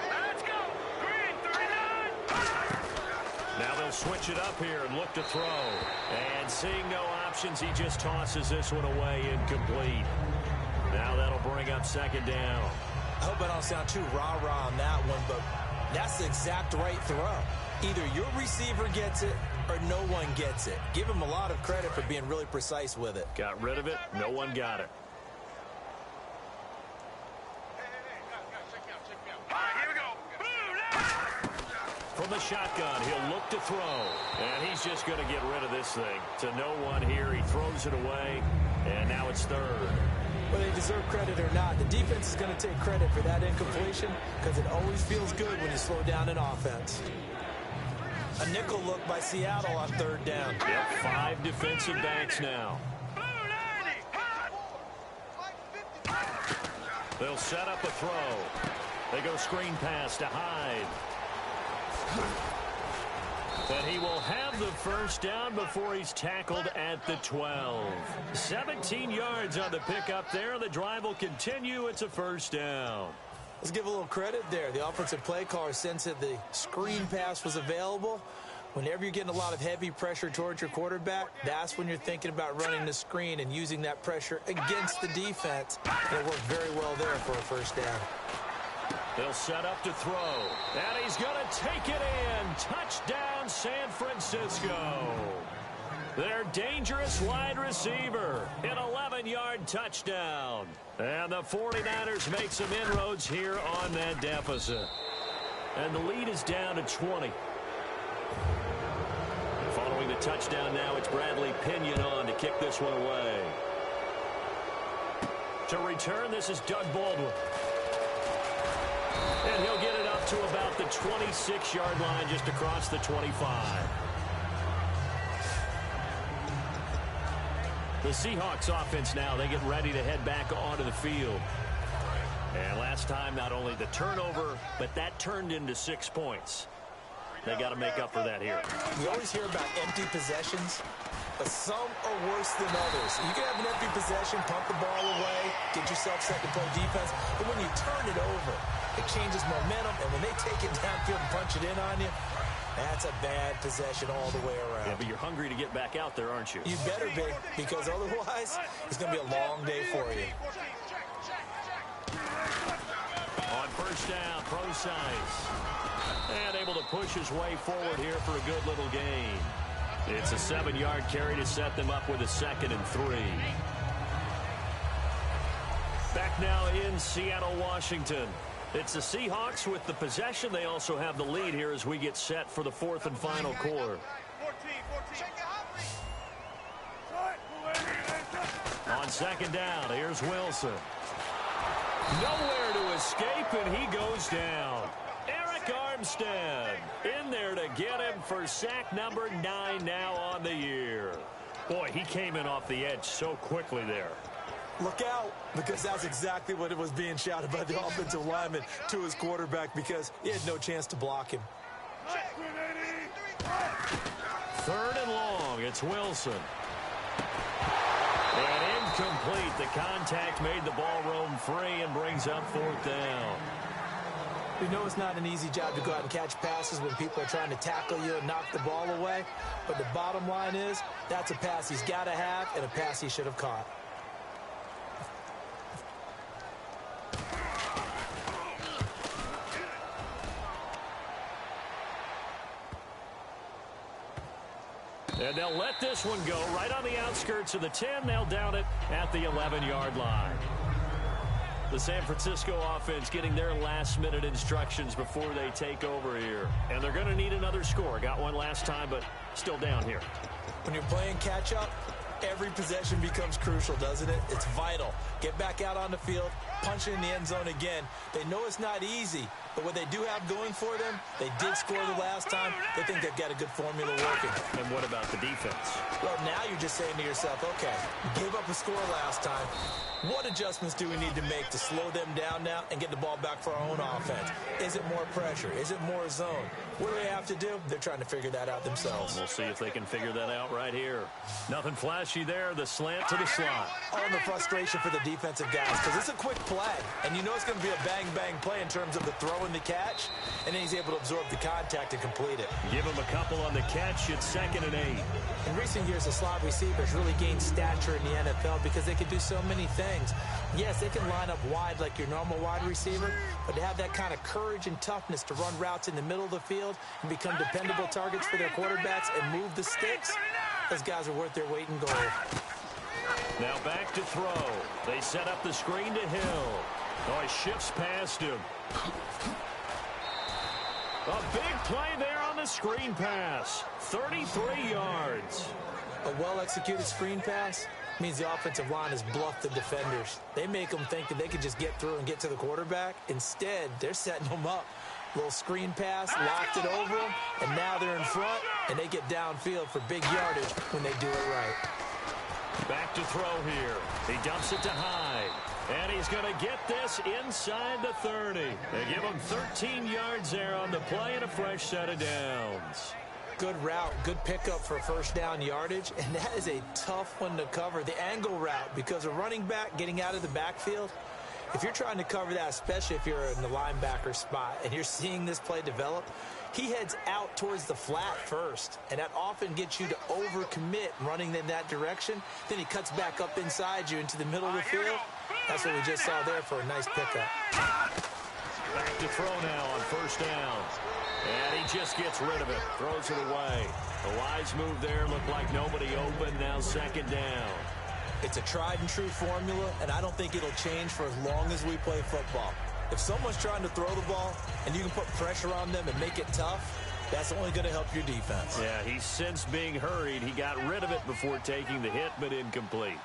Let's go. Green 39. Now they'll switch it up here and look to throw. And seeing no options, he just tosses this one away, incomplete. Now that'll bring up 2nd down. I hope I don't sound too rah-rah on that one, but that's the exact right throw. Either your receiver gets it or no one gets it. Give him a lot of credit for being really precise with it. Got rid of it. No one got it. All right, here we go. From the shotgun, he'll look to throw. And he's just going to get rid of this thing. To no one here, he throws it away. And now it's 3rd. Whether they deserve credit or not, the defense is going to take credit for that incompletion because it always feels good when you slow down an offense. A nickel look by Seattle on 3rd down. Yep, 5 defensive backs now. They'll set up a throw. They go screen pass to Hyde. And he will have the first down before he's tackled at the 12. 17 yards on the pickup there. The drive will continue. It's a first down. Let's give a little credit there. The offensive play caller sensed that the screen pass was available. Whenever you're getting a lot of heavy pressure towards your quarterback, that's when you're thinking about running the screen and using that pressure against the defense. And it worked very well there for a first down. They'll set up to throw. And he's going to take it in. Touchdown, San Francisco. Their dangerous wide receiver. An 11-yard touchdown. And the 49ers make some inroads here on that deficit. And the lead is down to 20. Following the a touchdown now. It's Bradley Pinion on to kick this one away. To return, this is Doug Baldwin. And he'll get it up to about the 26-yard line, just across the 25. The Seahawks offense now, they get ready to head back onto the field. And last time, not only the turnover, but that turned into 6 points. They got to make up for that here. We always hear about empty possessions, but some are worse than others. You can have an empty possession, punt the ball away, get yourself second play defense, but when you turn it over, it changes momentum, and when they take it downfield and punch it in on you, that's a bad possession all the way around. Yeah, but you're hungry to get back out there, aren't you? You better be, because otherwise, it's going to be a long day for you. On first down, Procise. And able to push his way forward here for a good little gain. It's a 7-yard carry to set them up with a 2nd and 3. Back now in Seattle, Washington. It's the Seahawks with the possession. They also have the lead here as we get set for the 4th and final quarter. On 2nd down, here's Wilson. Nowhere to escape, and he goes down. Armstead in there to get him for sack number 9 now on the year. Boy, he came in off the edge so quickly there. Look out, because that's exactly what it was being shouted by the offensive lineman to his quarterback, because he had no chance to block him. 3rd and long, it's Wilson. And incomplete. The contact made the ball roam free and brings up 4th down. We know it's not an easy job to go out and catch passes when people are trying to tackle you and knock the ball away. But the bottom line is, that's a pass he's got to have and a pass he should have caught. And they'll let this one go right on the outskirts of the 10. They'll down it at the 11-yard line. The San Francisco offense getting their last-minute instructions before they take over here. And they're going to need another score. Got one last time, but still down here. When you're playing catch-up, every possession becomes crucial, doesn't it? It's vital. Get back out on the field, punch it in the end zone again. They know it's not easy, but what they do have going for them, they did score the last time. They think they've got a good formula working. And what about the defense? Well, now you're just saying to yourself, okay, gave up a score last time. What adjustments do we need to make to slow them down now and get the ball back for our own offense? Is it more pressure? Is it more zone? What do they have to do? They're trying to figure that out themselves. We'll see if they can figure that out right here. Nothing flashy there. The slant to the slot. On the frustration for the defensive guys, because it's a quick play, and you know it's going to be a bang-bang play in terms of the throw and the catch, and then he's able to absorb the contact and complete it. Give him a couple on the catch. It's 2nd and 8. In recent years, the slot receivers really gained stature in the NFL because they can do so many things. Yes, they can line up wide like your normal wide receiver, but to have that kind of courage and toughness to run routes in the middle of the field and become dependable targets for their quarterbacks and move the sticks, those guys are worth their weight in gold. Now back to throw. They set up the screen to Hill. Oh, he shifts past him. A big play there on the screen pass. 33 yards. A well-executed screen pass means the offensive line has bluffed the defenders. They make them think that they can just get through and get to the quarterback. Instead, they're setting them up. Little screen pass, locked it over them, and now they're in front, and they get downfield for big yardage when they do it right. Back to throw here. He dumps it to Hyde. And he's going to get this inside the 30. They give him 13 yards there on the play and a fresh set of downs. Good route, good pickup for first down yardage, and that is a tough one to cover. The angle route, because a running back getting out of the backfield, if you're trying to cover that, especially if you're in the linebacker spot and you're seeing this play develop, he heads out towards the flat first, and that often gets you to overcommit running in that direction. Then he cuts back up inside you into the middle of the field. That's what we just saw there for a nice pickup. Back to throw now on first down. And he just gets rid of it, throws it away. A wise move there, looked like nobody open, now 2nd down. It's a tried and true formula, and I don't think it'll change for as long as we play football. If someone's trying to throw the ball and you can put pressure on them and make it tough, That's only going to help your defense. Yeah, he's since being hurried. He got rid of it before taking the hit, but incomplete.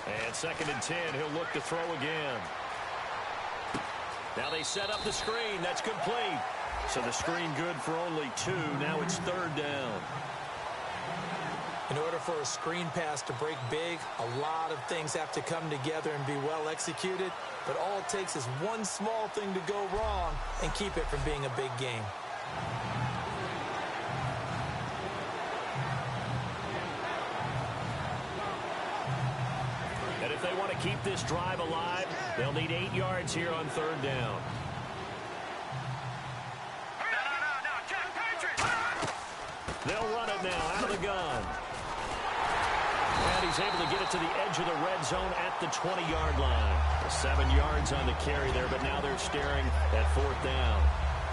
And 2nd and 10, he'll look to throw again. Now they set up the screen. That's complete. So the screen good for only 2. Now it's 3rd down. In order for a screen pass to break big, a lot of things have to come together and be well executed. But all it takes is one small thing to go wrong and keep it from being a big game. And if they want to keep this drive alive, they'll need 8 yards here on 3rd down. They'll run it now out of the gun. And he's able to get it to the edge of the red zone at the 20-yard line. 7 yards on the carry there, but now they're staring at 4th down.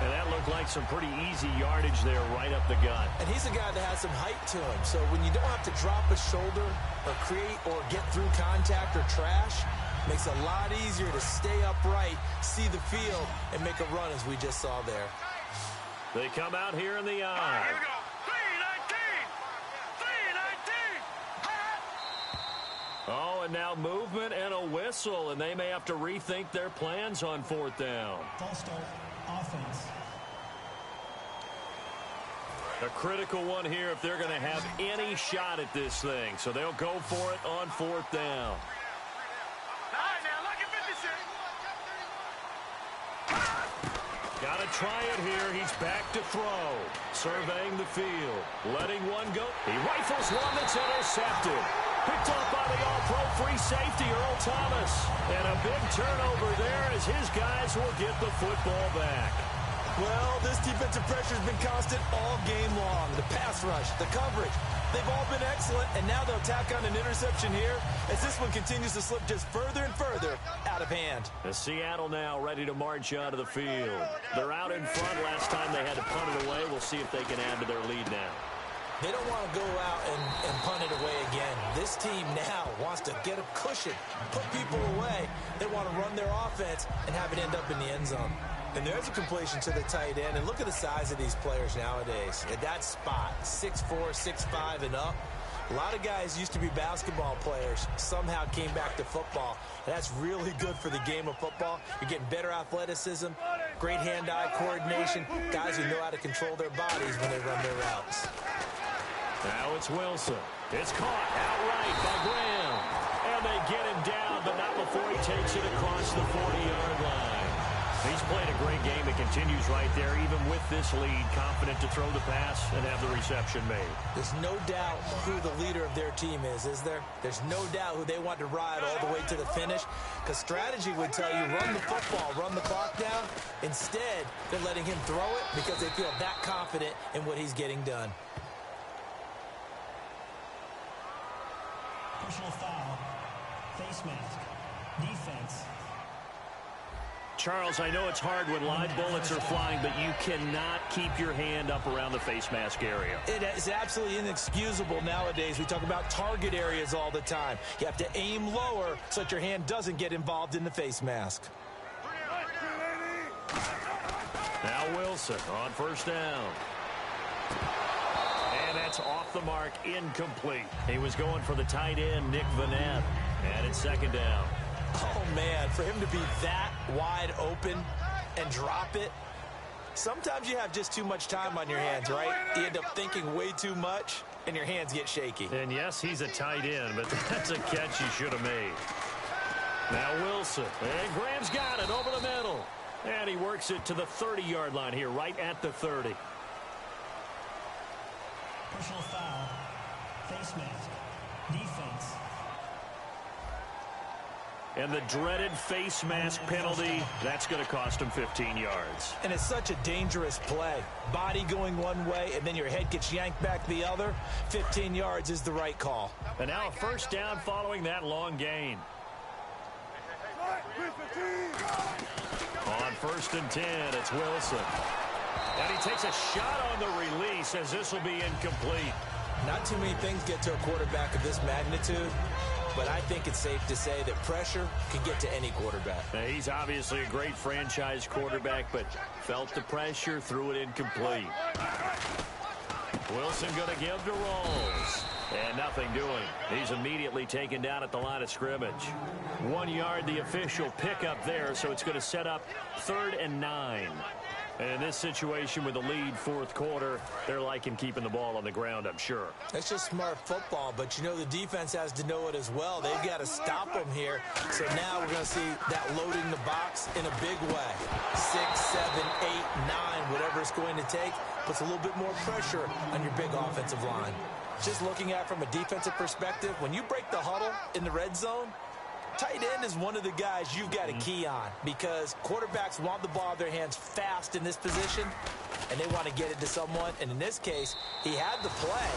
And that looked like some pretty easy yardage there right up the gut. And he's a guy that has some height to him. So when you don't have to drop a shoulder or create or get through contact or trash, makes it a lot easier to stay upright, see the field, and make a run as we just saw there. They come out here in the eye. Here we go. 3-19. Oh, and now movement and a whistle, and they may have to rethink their plans on 4th down. False start. Offense. A critical one here if they're going to have any shot at this thing. So they'll go for it on 4th down. All right, now, look at 56. Got to try it here. He's back to throw. Surveying the field. Letting one go. He rifles one that's intercepted. Picked up by the all-pro free safety, Earl Thomas. And a big turnover there as his guys will get the football back. Well, this defensive pressure has been constant all game long. The pass rush, the coverage, they've all been excellent, and now they'll tack on an interception here as this one continues to slip just further and further out of hand. The Seattle now ready to march out of the field. They're out in front. Last time they had to punt it away. We'll see if they can add to their lead now. They don't want to go out and punt it away again. This team now wants to get a cushion, put people away. They want to run their offense and have it end up in the end zone. And there's a completion to the tight end. And look at the size of these players nowadays. At that spot, 6'4", 6'5", and up. A lot of guys used to be basketball players, somehow came back to football. And that's really good for the game of football. You're getting better athleticism, great hand-eye coordination, guys who know how to control their bodies when they run their routes. Now it's Wilson. It's caught outright by Graham. And they get him down, but not before he takes it across the 40-yard line. He's played a great game. It continues right there, even with this lead, confident to throw the pass and have the reception made. There's no doubt who the leader of their team is there? There's no doubt who they want to ride all the way to the finish, because strategy would tell you run the football, run the clock down. Instead, they're letting him throw it because they feel that confident in what he's getting done. Personal foul. Face mask. Defense. Charles, I know it's hard when live bullets are flying, but you cannot keep your hand up around the face mask area. It is absolutely inexcusable nowadays. We talk about target areas all the time. You have to aim lower so that your hand doesn't get involved in the face mask. Now Wilson on 1st down. And that's off the mark, incomplete. He was going for the tight end, Nick Vanette. And it's 2nd down. Oh, man, for him to be that wide open and drop it. Sometimes you have just too much time on your hands, right? You end up thinking way too much, and your hands get shaky. And yes, he's a tight end, but that's a catch he should have made. Now Wilson, and Graham's got it over the middle. And he works it to the 30-yard line here, right at the 30. Personal foul. Face mask. Defense. And the dreaded face mask penalty, that's going to cost him 15 yards. And it's such a dangerous play. Body going one way, and then your head gets yanked back the other. 15 yards is the right call. And now a 1st down following that long gain. On 1st and 10, it's Wilson. And he takes a shot on the release as this will be incomplete. Not too many things get to a quarterback of this magnitude but I think it's safe to say that pressure can get to any quarterback. Now, he's obviously a great franchise quarterback, but felt the pressure, threw it incomplete. Wilson going to give to Rolls. And nothing doing. He's immediately taken down at the line of scrimmage. 1 yard, the official pickup there, so it's going to set up 3rd and 9. And in this situation with the lead fourth quarter, they're liking keeping the ball on the ground, I'm sure. That's just smart football, but you know the defense has to know it as well. They've got to stop them here. So now we're going to see that loading the box in a big way. 6, 7, 8, 9, whatever it's going to take, puts a little bit more pressure on your big offensive line. Just looking at it from a defensive perspective, when you break the huddle in the red zone, tight end is one of the guys you've got to key on because quarterbacks want the ball in their hands fast in this position, and they want to get it to someone. And in this case, he had the play.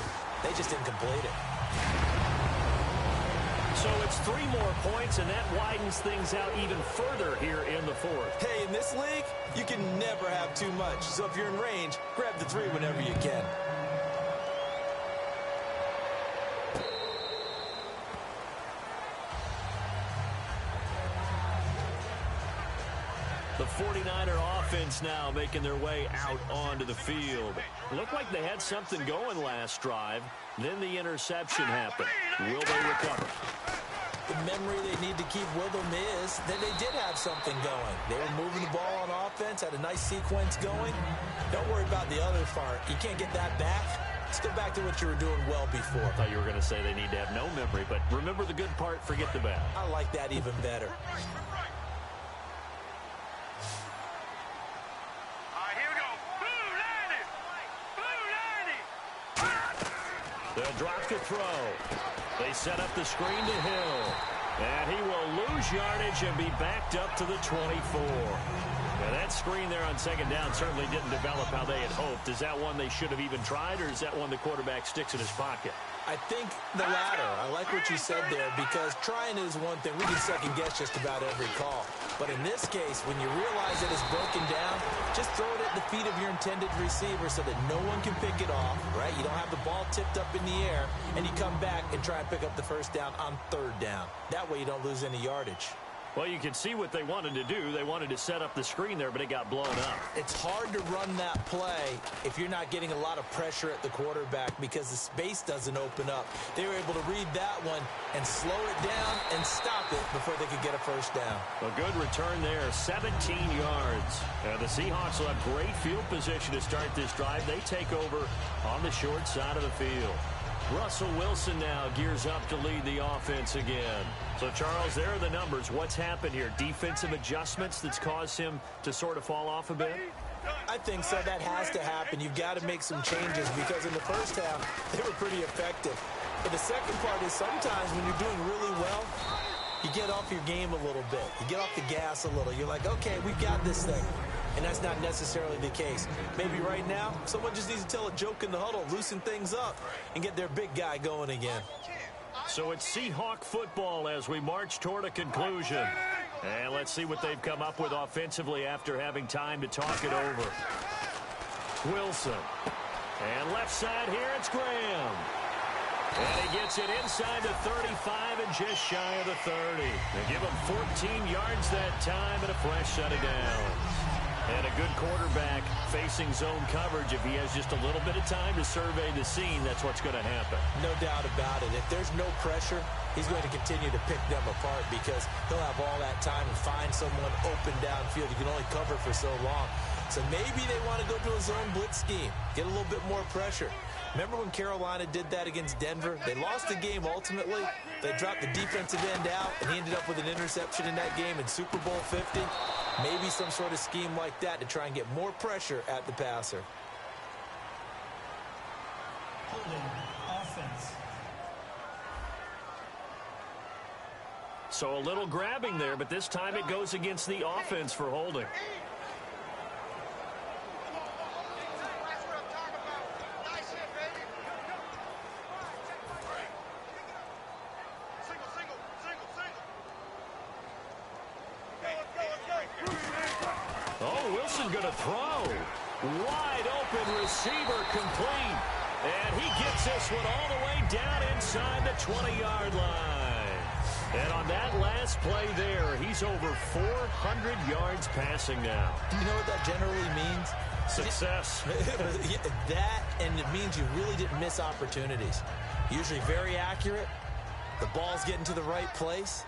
They just didn't complete it. So it's 3 more points, and that widens things out even further here in the fourth. Hey, in this league, you can never have too much. So if you're in range, grab the 3 whenever you can. The 49er offense now making their way out onto the field. Looked like they had something going last drive. Then the interception happened. Will they recover? The memory they need to keep with them is that they did have something going. They were moving the ball on offense, had a nice sequence going. Don't worry about the other part. You can't get that back. Let's go back to what you were doing well before. I thought you were going to say they need to have no memory, but remember the good part, forget the bad. I like that even better. They'll drop to throw. They set up the screen to Hill. And he will lose yardage and be backed up to the 24. Now that screen there on second down certainly didn't develop how they had hoped. Is that one they should have even tried, or is that one the quarterback sticks in his pocket? I think the latter. I like what you said there because trying is one thing. We can second guess just about every call. But in this case, when you realize that it's broken down, just throw it at the feet of your intended receiver so that no one can pick it off, right? You don't have the ball tipped up in the air, and you come back and try and pick up the first down on 3rd down. That way you don't lose any yardage. Well, you can see what they wanted to do. They wanted to set up the screen there, but it got blown up. It's hard to run that play if you're not getting a lot of pressure at the quarterback because the space doesn't open up. They were able to read that one and slow it down and stop it before they could get a first down. A good return there, 17 yards. The Seahawks will have great field position to start this drive. They take over on the short side of the field. Russell Wilson now gears up to lead the offense again. So, Charles, there are the numbers. What's happened here? Defensive adjustments that's caused him to sort of fall off a bit? I think so. That has to happen. You've got to make some changes because in the first half, they were pretty effective. But the second part is sometimes when you're doing really well, you get off your game a little bit. You get off the gas a little. You're like, okay, we've got this thing. And that's not necessarily the case. Maybe right now, someone just needs to tell a joke in the huddle, loosen things up, and get their big guy going again. So it's Seahawk football as we march toward a conclusion. And let's see what they've come up with offensively after having time to talk it over. Wilson. And left side here, it's Graham. And he gets it inside the 35 and just shy of the 30. They give him 14 yards that time and a fresh set of downs. And a good quarterback facing zone coverage. If he has just a little bit of time to survey the scene, that's what's going to happen. No doubt about it. If there's no pressure, he's going to continue to pick them apart because he'll have all that time to find someone open downfield. You can only cover for so long. So maybe they want to go to a zone blitz scheme, get a little bit more pressure. Remember when Carolina did that against Denver? They lost the game ultimately. They dropped the defensive end out, and he ended up with an interception in that game in Super Bowl 50. Maybe some sort of scheme like that to try and get more pressure at the passer. Holding offense. So a little grabbing there, but this time it goes against the offense for holding. Oh, Wilson going to throw. Wide open receiver complete. And he gets this one all the way down inside the 20-yard line. And on that last play there, he's over 400 yards passing now. Do you know what that generally means? Success. That, and it means you really didn't miss opportunities. Usually very accurate. The ball's getting to the right place.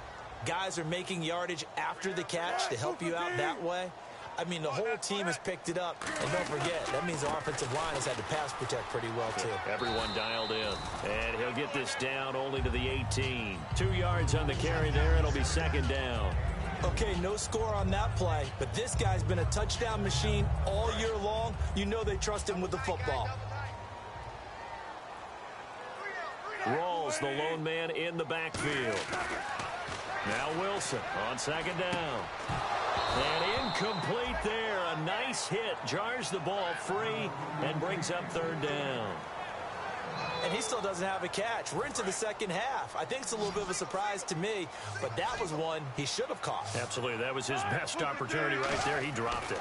Guys are making yardage after the catch to help you out that way. I mean, the whole team has picked it up. And don't forget, that means the offensive line has had to pass protect pretty well, too. Everyone dialed in. And he'll get this down only to the 18. 2 yards on the carry there. It'll be second down. Okay, no score on that play, but this guy's been a touchdown machine all year long. You know they trust him with the football. Rawls, the lone man in the backfield. Now Wilson on second down. And incomplete there. A nice hit. Jars the ball free and brings up third down. And he still doesn't have a catch. We're into the second half. I think it's a little bit of a surprise to me, but that was one he should have caught. Absolutely. That was his best opportunity right there. He dropped it.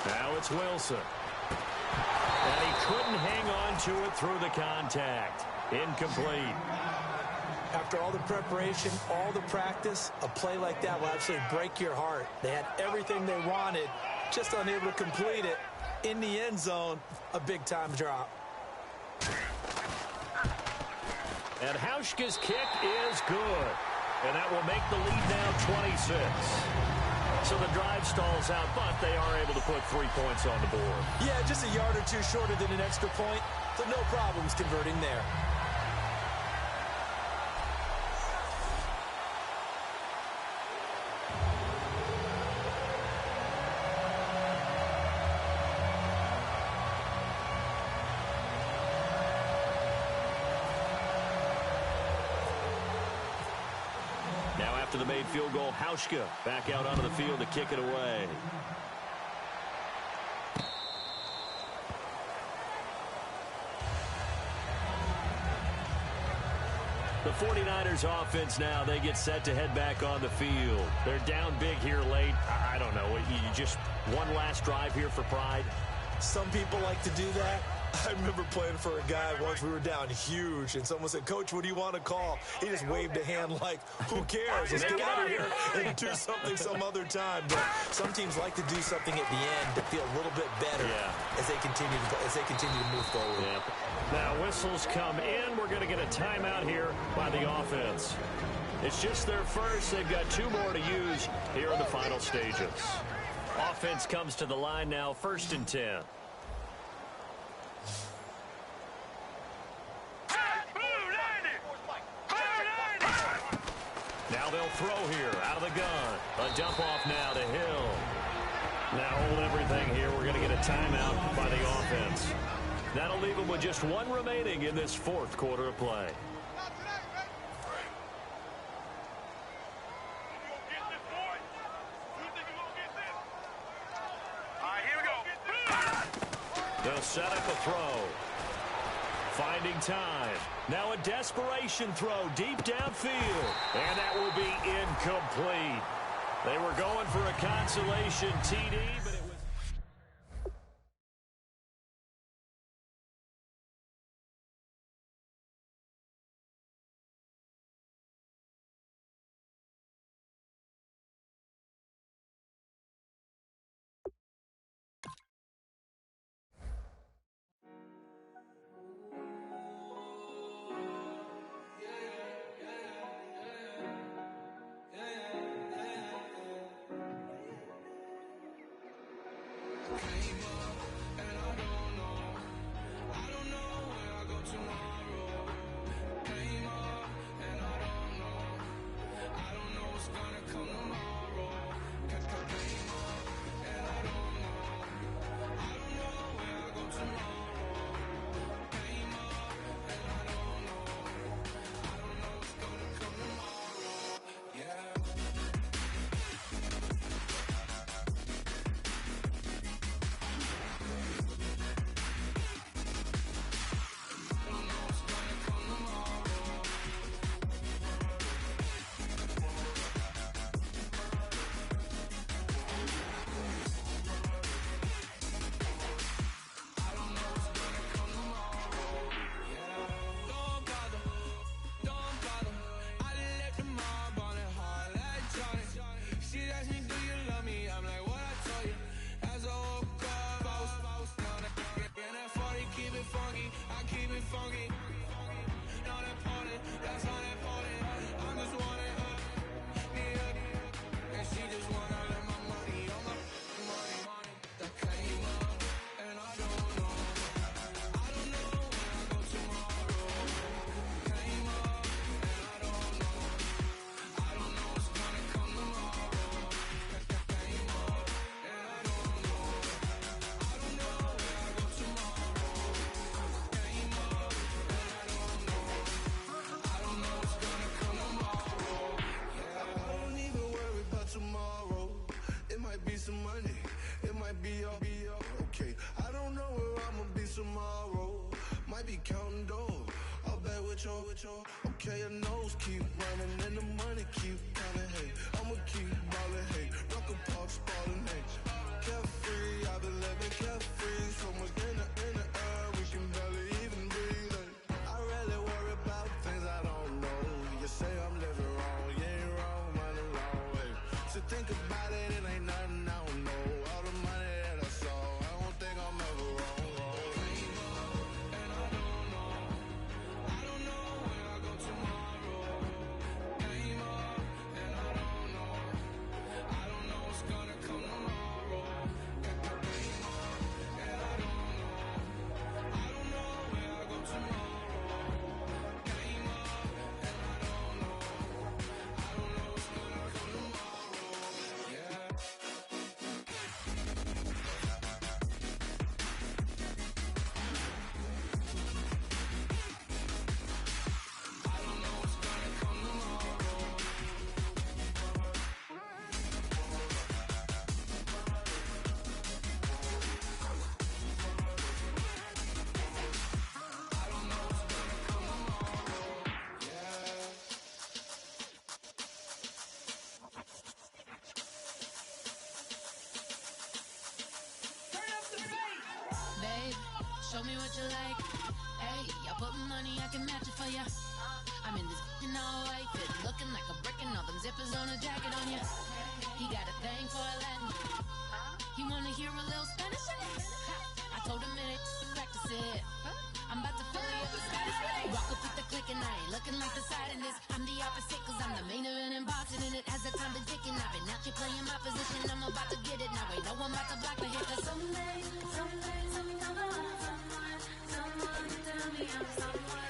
Now it's Wilson. And he couldn't hang on to it through the contact. Incomplete. After all the preparation, all the practice, a play like that will absolutely break your heart. They had everything they wanted, just unable to complete it. In the end zone, a big-time drop. And Hauschka's kick is good. And that will make the lead now 26. So the drive stalls out, but they are able to put 3 points on the board. Yeah, just a yard or two shorter than an extra point, so no problems converting there. Now after the made field goal, Hauschka back out onto the field to kick it away. The 49ers offense now, they get set to head back on the field. They're down big here late. I don't know. You just one last drive here for pride? Some people like to do that. I remember playing for a guy once. We were down huge, and someone said, "Coach, what do you want to call?" He just waved a hand like, "Who cares? Let's get out of here and do something some other time." But some teams like to do something at the end to feel a little bit better as they continue to move forward. Yeah. Now whistles come in. We're going to get a timeout here by the offense. It's just their first. They've got 2 more to use here in the final stages. Offense comes to the line now, 1st and 10. Now they'll throw here out of the gun. A dump off now to Hill. Now hold everything here. We're going to get a timeout by the offense. That'll leave them with just 1 remaining in this 4th quarter of play. They'll set up a throw. Finding time. Now a desperation throw deep downfield. And that will be incomplete. They were going for a consolation TD, but it was... might be up. Okay, I don't know where I'ma be tomorrow. Might be counting doors. I'll bet with your. Okay, your nose keep running and the money keep coming. Hey, I'ma keep ballin'. Hey, Rucker Park spallin'. Hey, carefree, I've been living carefree. So much in the air, we can barely even breathe. Hey, I really worry about things I don't know. You say I'm living wrong, you ain't wrong, man, along way. So think about it, it ain't nothing I don't know. All the money that I saw, I don't think I'm ever wrong. Show me what you like. Hey, I put money, I can match it for ya. I'm in this in all white fit, looking like a brick and all them zippers on a jacket on ya. He got a thing for a Latin. He wanna hear a little Spanish? I told him it ain't practice it. I'm about to fill you up with Spanish. Walk up with the click and I ain't looking like the side in this. I'm the opposite cause I'm the main event in boxing and it has the time been ticking. I've been out here playing my position, I'm about to get it. Now ain't no one about to block the hit cause someday, someone tell me I'm someone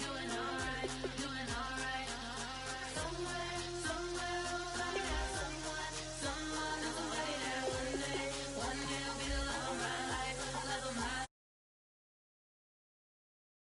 doing alright, doing